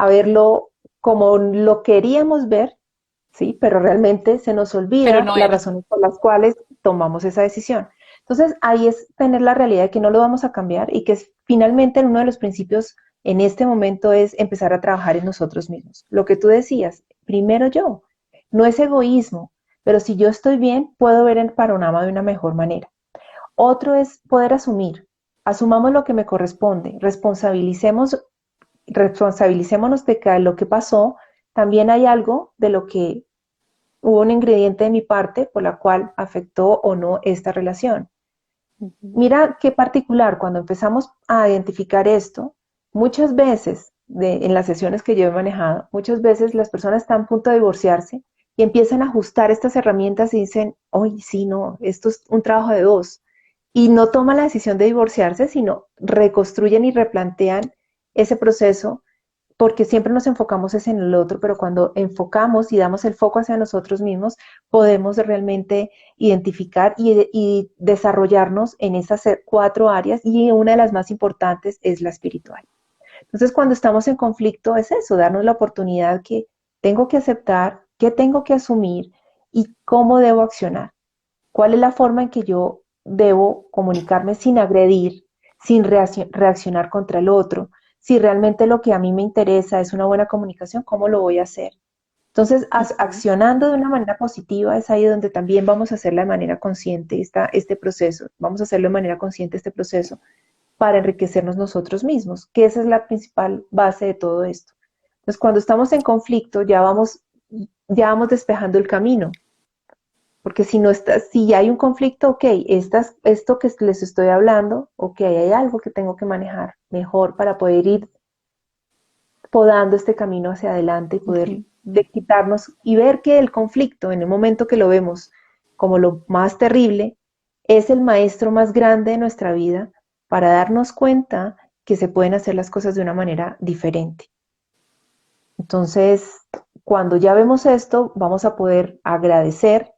verlo como lo queríamos ver, ¿sí? Pero realmente se nos Pero olvida no las era. razones por las cuales tomamos esa decisión. Entonces, ahí es tener la realidad de que no lo vamos a cambiar, y que finalmente uno de los principios en este momento es empezar a trabajar en nosotros mismos. Lo que tú decías, primero yo, no es egoísmo, pero si yo estoy bien, puedo ver el panorama de una mejor manera. Otro es poder asumir. Asumamos lo que me corresponde, responsabilicémonos de que lo que pasó, también hay algo de lo que hubo un ingrediente de mi parte por la cual afectó o no esta relación. Ujú. Mira qué particular, cuando empezamos a identificar esto, muchas veces, en las sesiones que yo he manejado, muchas veces las personas están a punto de divorciarse y empiezan a ajustar estas herramientas y dicen, oye, sí, no, esto es un trabajo de dos. Y no toman la decisión de divorciarse, sino reconstruyen y replantean ese proceso, porque siempre nos enfocamos es en el otro, pero cuando enfocamos y damos el foco hacia nosotros mismos, podemos realmente identificar y desarrollarnos en esas cuatro áreas, y una de las más importantes es la espiritual. Entonces, cuando estamos en conflicto es eso, darnos la oportunidad que tengo que aceptar, que tengo que asumir y cómo debo accionar. ¿Cuál es la forma en que yo debo comunicarme sin agredir, sin reaccionar contra el otro? Si realmente lo que a mí me interesa es una buena comunicación, ¿cómo lo voy a hacer? Entonces, Ujú. accionando de una manera positiva es ahí donde también vamos a hacer de manera consciente este proceso, vamos a hacerlo de manera consciente este proceso para enriquecernos nosotros mismos, que esa es la principal base de todo esto. Entonces, cuando estamos en conflicto, ya vamos despejando el camino, porque si no está, si hay un conflicto, ok, esto que les estoy hablando, ok, hay algo que tengo que manejar mejor para poder ir podando este camino hacia adelante y poder Ujú. quitarnos y ver que el conflicto, en el momento que lo vemos como lo más terrible, es el maestro más grande de nuestra vida para darnos cuenta que se pueden hacer las cosas de una manera diferente. Entonces, cuando ya vemos esto, vamos a poder agradecer.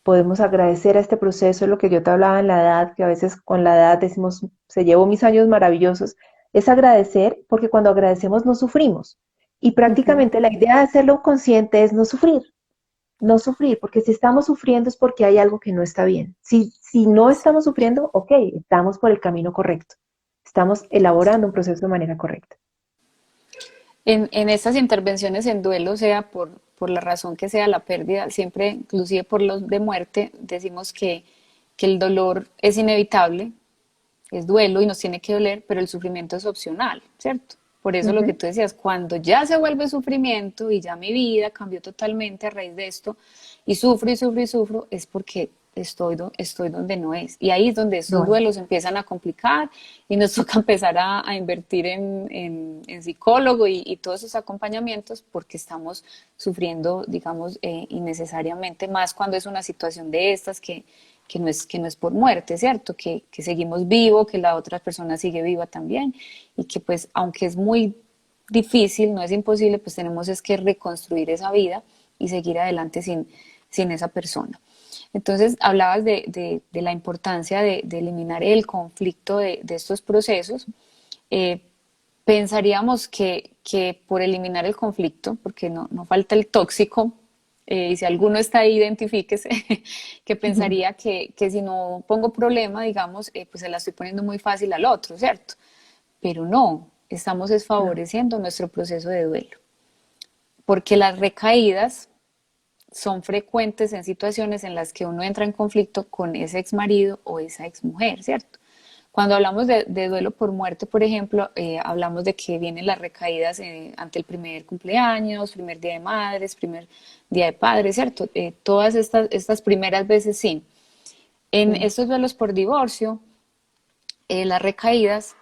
Podemos agradecer a este proceso, lo que yo te hablaba en la edad, que a veces con la edad decimos, se llevó mis años maravillosos, es agradecer, porque cuando agradecemos no sufrimos. Y Ujú. prácticamente la idea de hacerlo consciente es no sufrir, porque si estamos sufriendo es porque hay algo que no está bien. Si no estamos sufriendo, ok, estamos por el camino correcto, estamos elaborando un proceso de manera correcta. En estas intervenciones en duelo, sea por la razón que sea la pérdida, siempre, inclusive por los de muerte, decimos que el dolor es inevitable, es duelo y nos tiene que doler, pero el sufrimiento es opcional, ¿cierto? Por eso lo que Ujú. tú decías, cuando ya se vuelve sufrimiento y ya mi vida cambió totalmente a raíz de esto y sufro y sufro y sufro, es porque estoy donde no es. Y ahí es donde esos No es. duelos empiezan a complicar y nos toca empezar a invertir en psicólogo y todos esos acompañamientos porque estamos sufriendo, digamos, innecesariamente, más cuando es una situación de estas que no es por muerte, ¿cierto? Que seguimos vivos, que la otra persona sigue viva también y que pues aunque es muy difícil, no es imposible, pues tenemos es que reconstruir esa vida y seguir adelante sin esa persona. Entonces, hablabas de la importancia de eliminar el conflicto de estos procesos. Eh, Pensaríamos que por eliminar el conflicto, porque no falta el tóxico, y si alguno está ahí, identifíquese, que Ujú. pensaría que si no pongo problema, digamos, pues se la estoy poniendo muy fácil al otro, ¿cierto? Pero no, estamos No. desfavoreciendo nuestro proceso de duelo, porque las recaídas son frecuentes en situaciones en las que uno entra en conflicto con ese ex marido o esa ex mujer, ¿cierto? Cuando hablamos de duelo por muerte, por ejemplo, hablamos de que vienen las recaídas ante el primer cumpleaños, primer día de madres, primer día de padres, ¿cierto? Todas estas primeras veces sí. En Sí. estos duelos por divorcio, las recaídas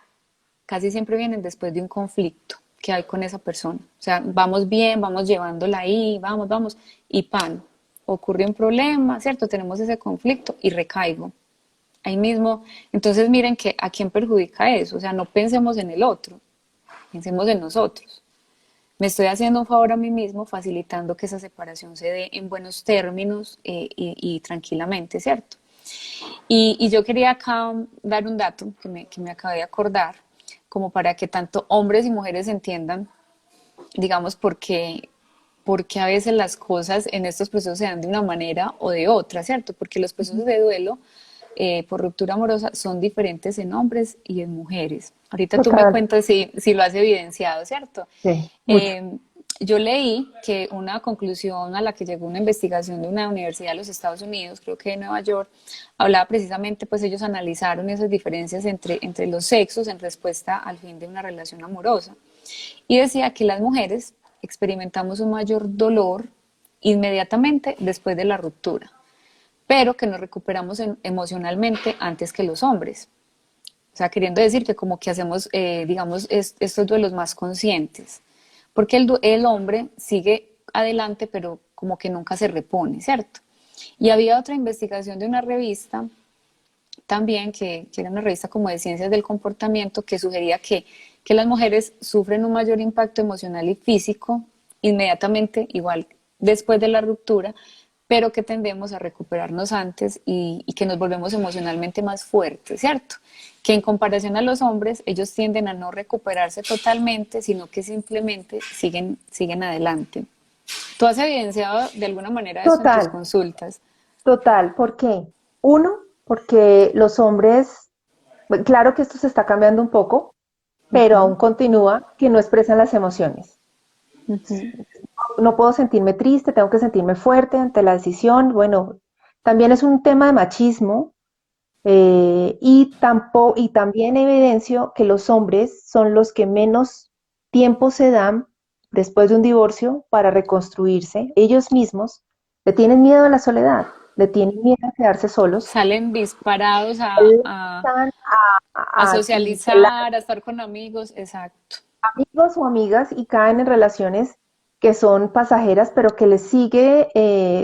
casi siempre vienen después de un conflicto que hay con esa persona. O sea, vamos bien, vamos llevándola ahí, vamos, y pan, ocurre un problema, ¿cierto? Tenemos ese conflicto y recaigo. Ahí mismo, entonces miren que a quién perjudica eso, o sea, no pensemos en el otro, pensemos en nosotros. Me estoy haciendo un favor a mí mismo facilitando que esa separación se dé en buenos términos y tranquilamente, ¿cierto? Y yo quería acá dar un dato que me acabé de acordar, como para que tanto hombres y mujeres entiendan, digamos, porque a veces las cosas en estos procesos se dan de una manera o de otra, ¿cierto? Porque los procesos Ujú. de duelo por ruptura amorosa son diferentes en hombres y en mujeres. Ahorita tú me Total. cuentas si lo has evidenciado, ¿cierto? Sí, mucho. Eh, yo leí que una conclusión a la que llegó una investigación de una universidad de los Estados Unidos, creo que de Nueva York, hablaba precisamente, pues ellos analizaron esas diferencias entre los sexos en respuesta al fin de una relación amorosa. Y decía que las mujeres experimentamos un mayor dolor inmediatamente después de la ruptura, pero que nos recuperamos emocionalmente antes que los hombres. O sea, queriendo decir que como que hacemos, digamos, estos duelos más conscientes, porque el hombre sigue adelante, pero como que nunca se repone, ¿cierto? Y había otra investigación de una revista también, que era una revista como de ciencias del comportamiento, que sugería que las mujeres sufren un mayor impacto emocional y físico inmediatamente, igual después de la ruptura, pero que tendemos a recuperarnos antes y que nos volvemos emocionalmente más fuertes, ¿cierto? Que en comparación a los hombres, ellos tienden a no recuperarse totalmente, sino que simplemente siguen adelante. ¿Tú has evidenciado de alguna manera eso en tus Total, consultas? total. ¿Por qué? Uno, porque los hombres, bueno, claro que esto se está cambiando un poco, pero aún Ujú, continúa que no expresan las emociones. ujú. No puedo sentirme triste, tengo que sentirme fuerte ante la decisión. Bueno, también es un tema de machismo. Y también evidencio que los hombres son los que menos tiempo se dan después de un divorcio para reconstruirse. Ellos mismos le tienen miedo a la soledad, le tienen miedo a quedarse solos. Salen disparados Están a y se la socializar, a estar con amigos, exacto. amigos o amigas y caen en relaciones que son pasajeras, pero que les sigue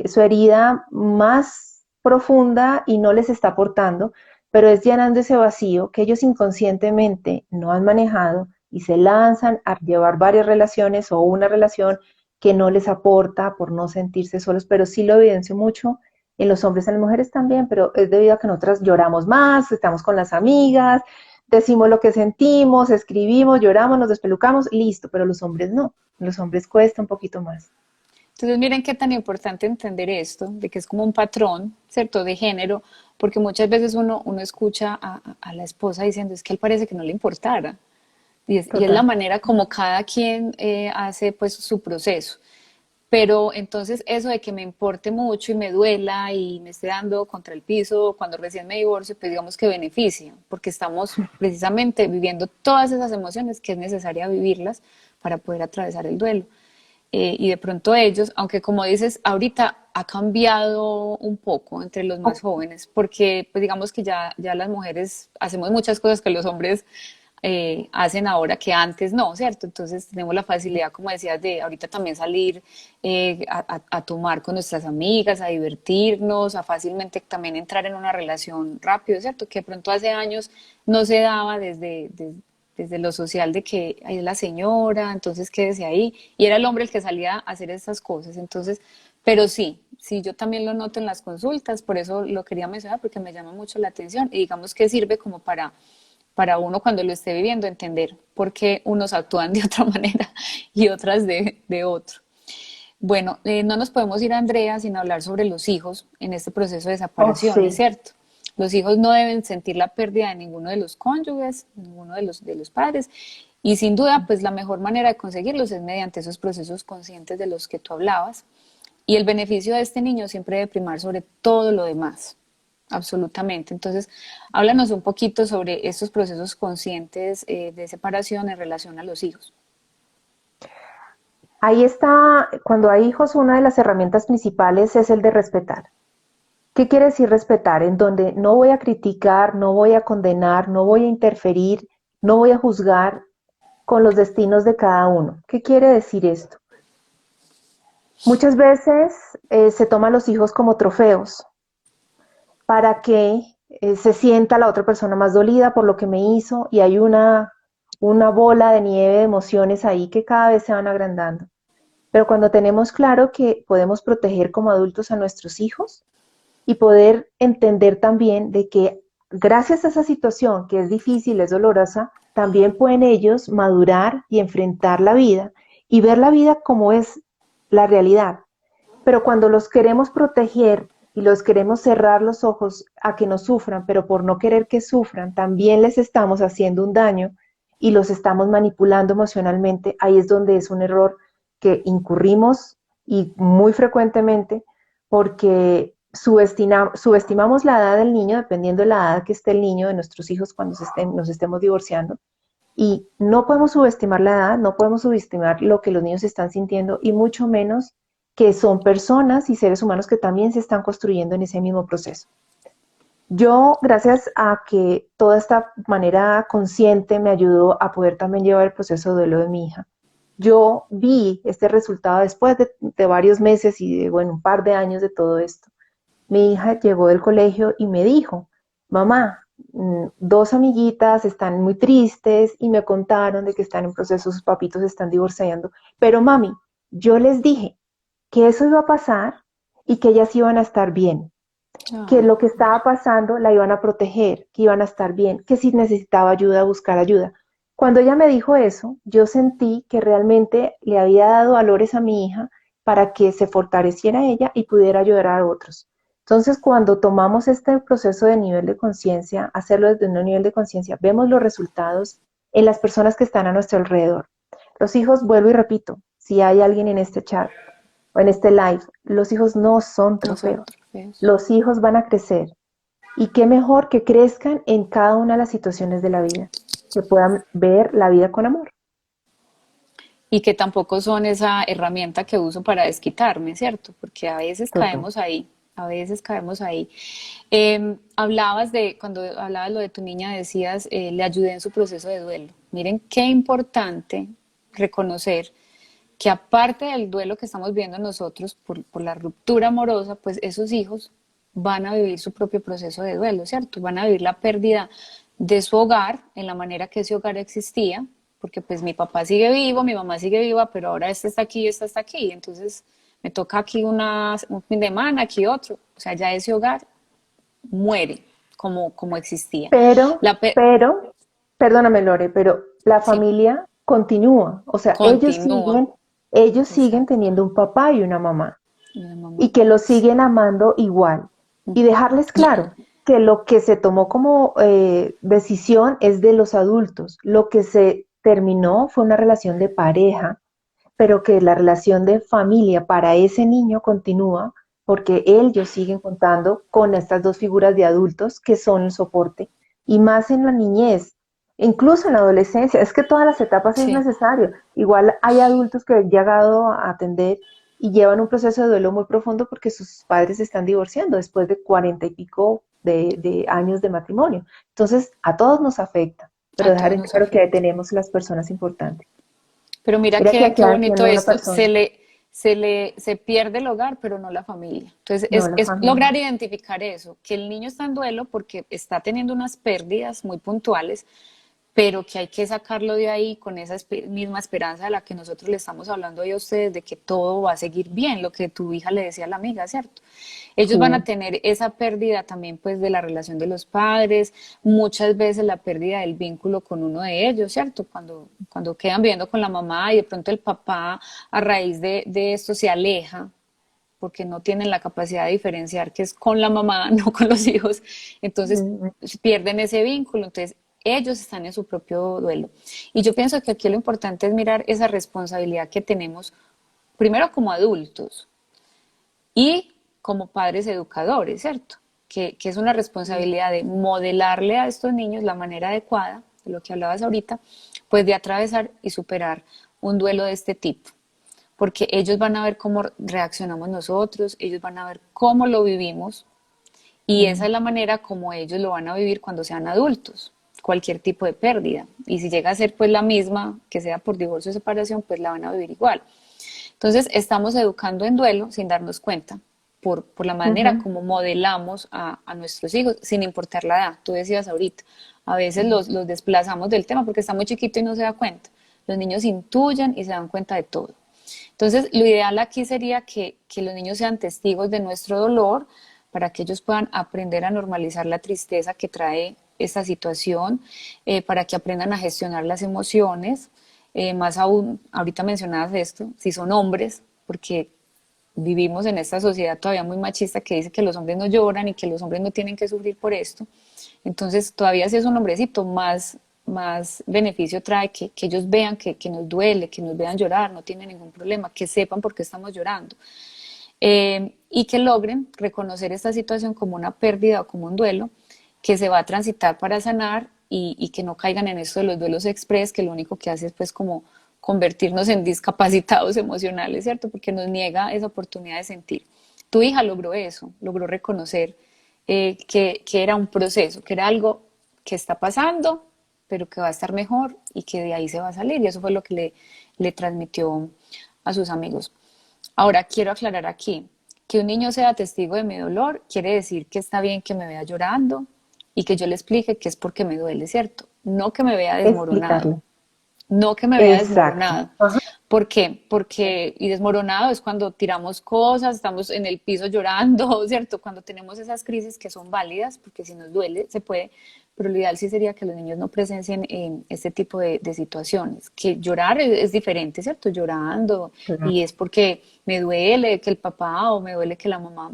su herida más profunda y no les está aportando, pero es llenando ese vacío que ellos inconscientemente no han manejado y se lanzan a llevar varias relaciones o una relación que no les aporta por no sentirse solos, pero sí lo evidencio mucho en los hombres, en las mujeres también, pero es debido a que nosotras lloramos más, estamos con las amigas, decimos lo que sentimos, escribimos, lloramos, nos despelucamos, listo, pero los hombres no, los hombres cuesta un poquito más. Entonces miren qué tan importante entender esto, de que es como un patrón, ¿cierto?, de género, porque muchas veces uno escucha a la esposa diciendo, es que él parece que no le importara. Y es la Total. manera como cada quien hace pues su proceso. Pero entonces eso de que me importe mucho y me duela y me esté dando contra el piso cuando recién me divorcio, pues digamos que beneficia, porque estamos precisamente viviendo todas esas emociones que es necesaria vivirlas para poder atravesar el duelo. Y de pronto ellos, aunque como dices, ahorita ha cambiado un poco entre los más jóvenes, porque pues digamos que ya las mujeres hacemos muchas cosas que los hombres hacen ahora que antes no, ¿cierto? Entonces tenemos la facilidad, como decías, de ahorita también salir a tomar con nuestras amigas, a divertirnos, a fácilmente también entrar en una relación rápido, ¿cierto? Que de pronto hace años no se daba desde lo social de que ahí es la señora, entonces quédese ahí, y era el hombre el que salía a hacer estas cosas, entonces, pero sí, sí, yo también lo noto en las consultas, por eso lo quería mencionar, porque me llama mucho la atención, y digamos que sirve como para uno cuando lo esté viviendo entender por qué unos actúan de otra manera y otras de otro. Bueno, no nos podemos ir, Andrea, sin hablar sobre los hijos en este proceso de Oh, separación, ¿es sí. cierto? Los hijos no deben sentir la pérdida de ninguno de los cónyuges, ninguno de los padres, y sin duda, pues la mejor manera de conseguirlos es mediante esos procesos conscientes de los que tú hablabas. Y el beneficio de este niño siempre debe primar sobre todo lo demás, absolutamente. Entonces, háblanos un poquito sobre estos procesos conscientes de separación en relación a los hijos. Ahí está, cuando hay hijos, una de las herramientas principales es el de respetar. ¿Qué quiere decir respetar? En donde no voy a criticar, no voy a condenar, no voy a interferir, no voy a juzgar con los destinos de cada uno. ¿Qué quiere decir esto? Muchas veces se toman los hijos como trofeos para que se sienta la otra persona más dolida por lo que me hizo y hay una bola de nieve de emociones ahí que cada vez se van agrandando. Pero cuando tenemos claro que podemos proteger como adultos a nuestros hijos y poder entender también de que gracias a esa situación que es difícil, es dolorosa, también pueden ellos madurar y enfrentar la vida y ver la vida como es la realidad. Pero cuando los queremos proteger y los queremos cerrar los ojos a que no sufran, pero por no querer que sufran, también les estamos haciendo un daño y los estamos manipulando emocionalmente, ahí es donde es un error que incurrimos y muy frecuentemente porque subestimamos la edad del niño, dependiendo de la edad que esté el niño de nuestros hijos cuando nos estemos divorciando. Y no podemos subestimar la edad, no podemos subestimar lo que los niños están sintiendo y mucho menos que son personas y seres humanos que también se están construyendo en ese mismo proceso. Yo, gracias a que toda esta manera consciente me ayudó a poder también llevar el proceso de duelo de mi hija, yo vi este resultado después de varios meses y de, bueno, un par de años de todo esto. Mi hija llegó del colegio y me dijo, mamá, dos amiguitas están muy tristes y me contaron de que están en proceso, sus papitos se están divorciando, pero mami, yo les dije que eso iba a pasar y que ellas iban a estar bien, que Ay, lo que estaba pasando la iban a proteger, que iban a estar bien, que si necesitaba ayuda, buscar ayuda. Cuando ella me dijo eso, yo sentí que realmente le había dado valores a mi hija para que se fortaleciera ella y pudiera ayudar a otros. Entonces, cuando tomamos este proceso de nivel de conciencia, hacerlo desde un nivel de conciencia, vemos los resultados en las personas que están a nuestro alrededor. Los hijos, vuelvo y repito, si hay alguien en este chat o en este live, los hijos no son no son trofeos. trofeos. Los hijos van a crecer y qué mejor que crezcan en cada una de las situaciones de la vida, que puedan ver la vida con amor. Y que tampoco son esa herramienta que uso para desquitarme, ¿cierto? Porque a veces Total. caemos ahí, a veces caemos ahí. Cuando hablabas lo de tu niña, decías, le ayudé en su proceso de duelo. Miren qué importante reconocer que aparte del duelo que estamos viendo nosotros por la ruptura amorosa, pues esos hijos van a vivir su propio proceso de duelo, ¿cierto? Van a vivir la pérdida de su hogar en la manera que ese hogar existía, porque pues mi papá sigue vivo, mi mamá sigue viva, pero ahora este está aquí y esta está aquí, entonces me toca aquí un fin de semana, aquí otro, o sea, ya ese hogar muere como existía. Pero, La pe- pero, perdóname Lore, pero la sí, familia continúa, o sea, continúa, ellos siguen exacto, teniendo un papá y una mamá mi mamá, y que los sí. siguen amando igual. Y dejarles claro que lo que se tomó como decisión es de los adultos, lo que se terminó fue una relación de pareja pero que la relación de familia para ese niño continúa porque ellos siguen contando con estas dos figuras de adultos que son el soporte, y más en la niñez, incluso en la adolescencia, es que todas las etapas es Sí. necesario. Igual hay adultos que han llegado a atender y llevan un proceso de duelo muy profundo porque sus padres se están divorciando después de 40 y pico de años de matrimonio. Entonces, a todos nos afecta, pero A dejar todos en nos claro que afecta. tenemos las personas importantes. Pero mira Mira que qué acá bonito tiene una esto, persona, se pierde el hogar, pero no la familia. Entonces, no la es familia. lograr identificar eso, que el niño está en duelo porque está teniendo unas pérdidas muy puntuales, pero que hay que sacarlo de ahí con esa misma esperanza de la que nosotros le estamos hablando hoy a ustedes, de que todo va a seguir bien, lo que tu hija le decía a la amiga, ¿cierto? Ellos Sí, van a tener esa pérdida también pues de la relación de los padres, muchas veces la pérdida del vínculo con uno de ellos, ¿cierto? Cuando quedan viviendo con la mamá y de pronto el papá a raíz de esto se aleja porque no tienen la capacidad de diferenciar que es con la mamá, no con los hijos, entonces mm, pierden ese vínculo, entonces ellos están en su propio duelo. Y yo pienso que aquí lo importante es mirar esa responsabilidad que tenemos, primero como adultos y como padres educadores, ¿cierto? Que es una mm, responsabilidad de modelarle a estos niños la manera adecuada, de lo que hablabas ahorita, pues de atravesar y superar un duelo de este tipo porque ellos van a ver cómo reaccionamos nosotros, ellos van a ver cómo lo vivimos y esa mm. es la manera como ellos lo van a vivir cuando sean adultos, cualquier tipo de pérdida. Y si llega a ser pues la misma, que sea por divorcio o separación, pues la van a vivir igual. Entonces estamos educando en duelo sin darnos cuenta. Por la manera Ujú, como modelamos a nuestros hijos, sin importar la edad. Tú decías ahorita, a veces ujú. los desplazamos del tema porque está muy chiquito y no se da cuenta. Los niños intuyen y se dan cuenta de todo. Entonces, lo ideal aquí sería que los niños sean testigos de nuestro dolor para que ellos puedan aprender a normalizar la tristeza que trae esta situación, para que aprendan a gestionar las emociones, más aún, ahorita mencionabas esto, si son hombres, porque vivimos en esta sociedad todavía muy machista que dice que los hombres no lloran y que los hombres no tienen que sufrir por esto. Entonces, todavía si es un hombrecito, más beneficio trae que ellos vean que nos duele, que nos vean llorar, no tiene ningún problema, que sepan por qué estamos llorando. Y que logren reconocer esta situación como una pérdida o como un duelo que se va a transitar para sanar y que no caigan en esto de los duelos express, que lo único que hace es pues como convertirnos en discapacitados emocionales, ¿cierto? Porque nos niega esa oportunidad de sentir. Tu hija logró eso, logró reconocer que era un proceso, que era algo que está pasando, pero que va a estar mejor y que de ahí se va a salir. Y eso fue lo que le transmitió a sus amigos. Ahora, quiero aclarar aquí, que un niño sea testigo de mi dolor quiere decir que está bien que me vea llorando y que yo le explique que es porque me duele, ¿cierto? No que me vea desmoronado, Explicarle. no que me vea Exacto. desmoronado. Ajá. ¿Por qué? Porque, y desmoronado es cuando tiramos cosas, estamos en el piso llorando, ¿cierto? Cuando tenemos esas crisis que son válidas, porque si nos duele, se puede, pero lo ideal sí sería que los niños no presencien este tipo de situaciones. Que llorar es diferente, ¿cierto? Llorando, Claro. y es porque me duele que el papá o me duele que la mamá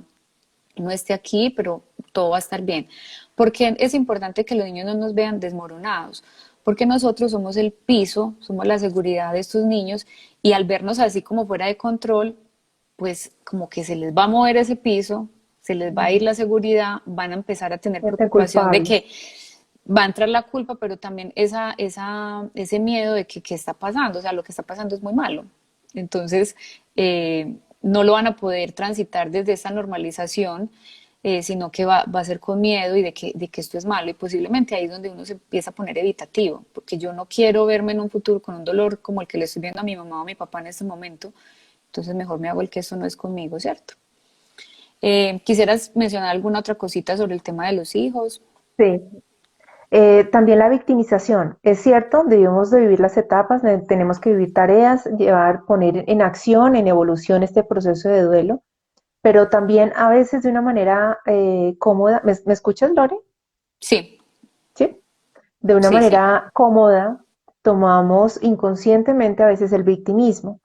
no esté aquí, pero todo va a estar bien. Porque es importante que los niños no nos vean desmoronados, porque nosotros somos el piso, somos la seguridad de estos niños y al vernos así como fuera de control, pues como que se les va a mover ese piso, se les va a ir Mm. la seguridad, van a empezar a tener Sienten preocupación de culpables. que va a entrar la culpa, pero también ese miedo de que qué está pasando, o sea, lo que está pasando es muy malo. Entonces, no lo van a poder transitar desde esa normalización, sino que va a ser con miedo y de que esto es malo. Y posiblemente ahí es donde uno se empieza a poner evitativo, porque yo no quiero verme en un futuro con un dolor como el que le estoy viendo a mi mamá o a mi papá en este momento. Entonces, mejor me hago el que esto no es conmigo, ¿cierto? ¿Quisieras mencionar alguna otra cosita sobre el tema de los hijos? Sí. También la victimización. Es cierto, debemos de vivir las etapas, tenemos que vivir tareas, llevar, poner en acción, en evolución este proceso de duelo, pero también a veces de una manera cómoda. ¿Me escuchas, Lore? Sí, Sí. De una sí, sí. manera cómoda, tomamos inconscientemente a veces el victimismo.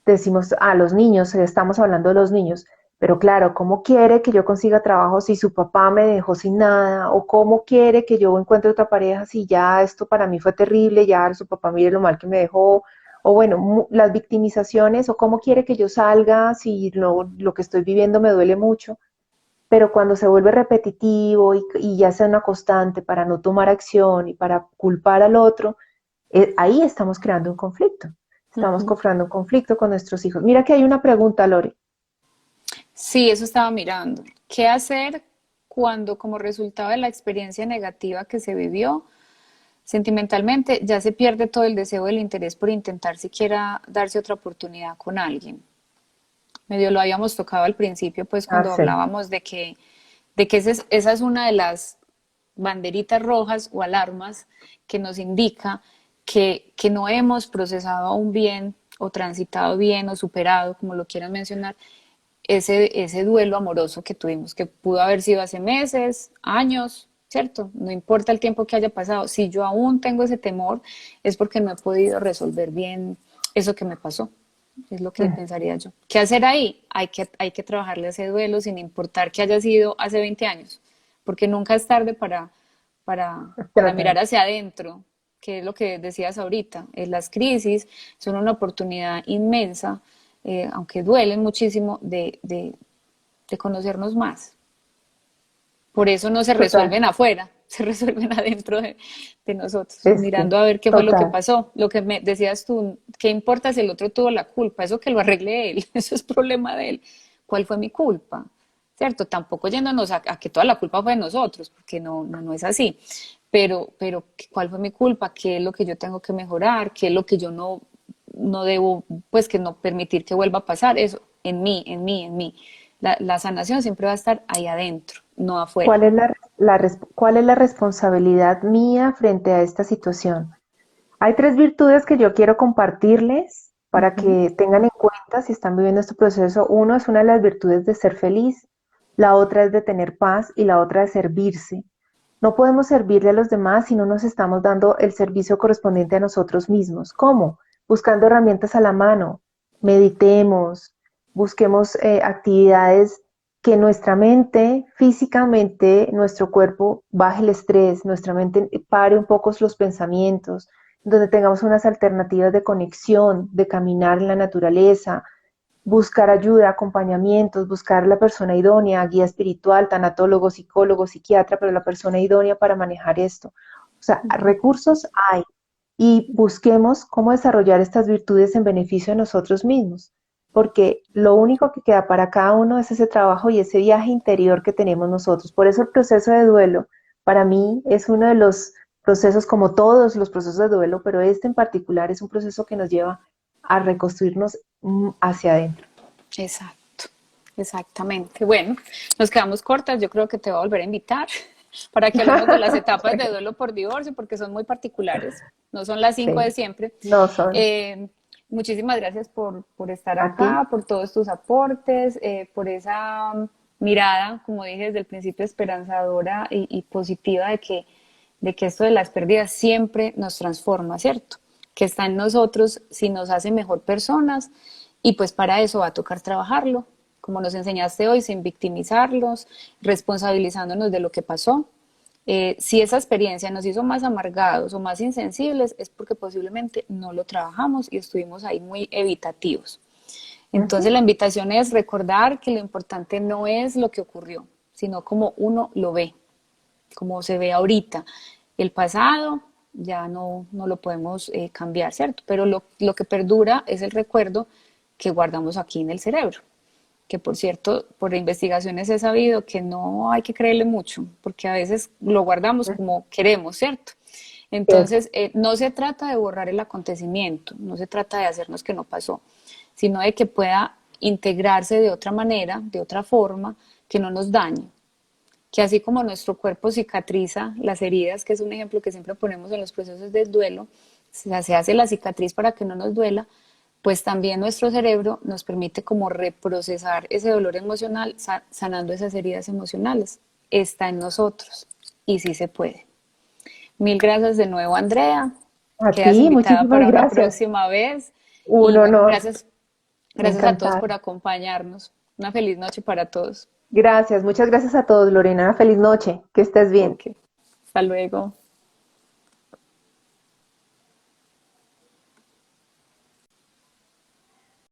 Decimos a los niños, estamos hablando de los niños, pero claro, ¿cómo quiere que yo consiga trabajo si su papá me dejó sin nada? ¿O cómo quiere que yo encuentre otra pareja si ya esto para mí fue terrible, ya su papá mire lo mal que me dejó? o bueno, las victimizaciones o cómo quiere que yo salga si lo que estoy viviendo me duele mucho, pero cuando se vuelve repetitivo y ya sea una constante para no tomar acción y para culpar al otro, ahí estamos creando un conflicto. Estamos Ujú. creando un conflicto con nuestros hijos. Mira que hay una pregunta, Lore. Sí, eso estaba mirando. ¿Qué hacer cuando, como resultado de la experiencia negativa que se vivió, sentimentalmente, ya se pierde todo el deseo del interés por intentar siquiera darse otra oportunidad con alguien? Medio lo habíamos tocado al principio, pues Ah, cuando sí. hablábamos de que esa es una de las banderitas rojas o alarmas que nos indica que no hemos procesado aún bien o transitado bien o superado, como lo quieran mencionar, ese duelo amoroso que tuvimos, que pudo haber sido hace meses, años, ¿cierto? No importa el tiempo que haya pasado, si yo aún tengo ese temor, es porque no he podido resolver bien eso que me pasó. Es lo que Mm, pensaría yo. ¿Qué hacer ahí? Hay que trabajarle ese duelo sin importar que haya sido hace 20 años, porque nunca es tarde para tratar. mirar hacia adentro, que es lo que decías ahorita. Las crisis son una oportunidad inmensa, aunque duelen muchísimo, de conocernos más. Por eso no se Total. resuelven afuera, se resuelven adentro de nosotros, Es que, mirando a ver qué fue lo que total. pasó. Lo que me decías tú, ¿qué importa si el otro tuvo la culpa? Eso que lo arregle él, eso es problema de él. ¿Cuál fue mi culpa? ¿Cierto? Tampoco yéndonos a que toda la culpa fue de nosotros, porque no es así. Pero, ¿cuál fue mi culpa? ¿Qué es lo que yo tengo que mejorar? ¿Qué es lo que yo no debo, pues que no permitir que vuelva a pasar? Eso, en mí, en mí, en mí. La sanación siempre va a estar ahí adentro, no afuera. ¿Cuál es la responsabilidad mía frente a esta situación? Hay tres virtudes que yo quiero compartirles para Ujú. que tengan en cuenta si están viviendo este proceso. Uno es una de las virtudes de ser feliz, la otra es de tener paz y la otra de servirse. No podemos servirle a los demás si no nos estamos dando el servicio correspondiente a nosotros mismos. ¿Cómo? Buscando herramientas a la mano. Meditemos, busquemos actividades que nuestra mente, físicamente, nuestro cuerpo baje el estrés, nuestra mente pare un poco los pensamientos, donde tengamos unas alternativas de conexión, de caminar en la naturaleza, buscar ayuda, acompañamientos, buscar la persona idónea, guía espiritual, tanatólogo, psicólogo, psiquiatra, pero la persona idónea para manejar esto. O sea, recursos hay y busquemos cómo desarrollar estas virtudes en beneficio de nosotros mismos, porque lo único que queda para cada uno es ese trabajo y ese viaje interior que tenemos nosotros. Por eso el proceso de duelo para mí es uno de los procesos, como todos los procesos de duelo, pero este en particular es un proceso que nos lleva a reconstruirnos hacia adentro. Exacto, exactamente. Bueno, nos quedamos cortas. Yo creo que te voy a volver a invitar para que hablemos de las etapas de duelo por divorcio, porque son muy particulares. No son las 5 de Sí, siempre. no son Eh, Muchísimas gracias por estar a ti. acá, por todos tus aportes, por esa mirada, como dije desde el principio, esperanzadora y positiva de que esto de las pérdidas siempre nos transforma, ¿cierto? Que está en nosotros si nos hace mejor personas y pues para eso va a tocar trabajarlo, como nos enseñaste hoy, sin victimizarlos, responsabilizándonos de lo que pasó. Si esa experiencia nos hizo más amargados o más insensibles, es porque posiblemente no lo trabajamos y estuvimos ahí muy evitativos. Entonces Ujú. la invitación es recordar que lo importante no es lo que ocurrió, sino cómo uno lo ve, como se ve ahorita. El pasado ya no lo podemos cambiar, ¿cierto? Pero lo que perdura es el recuerdo que guardamos aquí en el cerebro, que por cierto, por investigaciones he sabido que no hay que creerle mucho, porque a veces lo guardamos como queremos, ¿cierto? Eso. Entonces, no se trata de borrar el acontecimiento, no se trata de hacernos que no pasó, sino de que pueda integrarse de otra manera, de otra forma, que no nos dañe, que así como nuestro cuerpo cicatriza las heridas, que es un ejemplo que siempre ponemos en los procesos del duelo, se hace la cicatriz para que no nos duela, pues también nuestro cerebro nos permite como reprocesar ese dolor emocional, sanando esas heridas emocionales. Está en nosotros y sí se puede. Mil gracias de nuevo, Andrea. A Quedas ti, invitada muchísimas para una gracias. próxima vez. Un Y bueno, honor, gracias a todos por encantada. acompañarnos. Una feliz noche para todos. Gracias, muchas gracias a todos, Lorena. Feliz noche, que estés bien. Ok, hasta luego.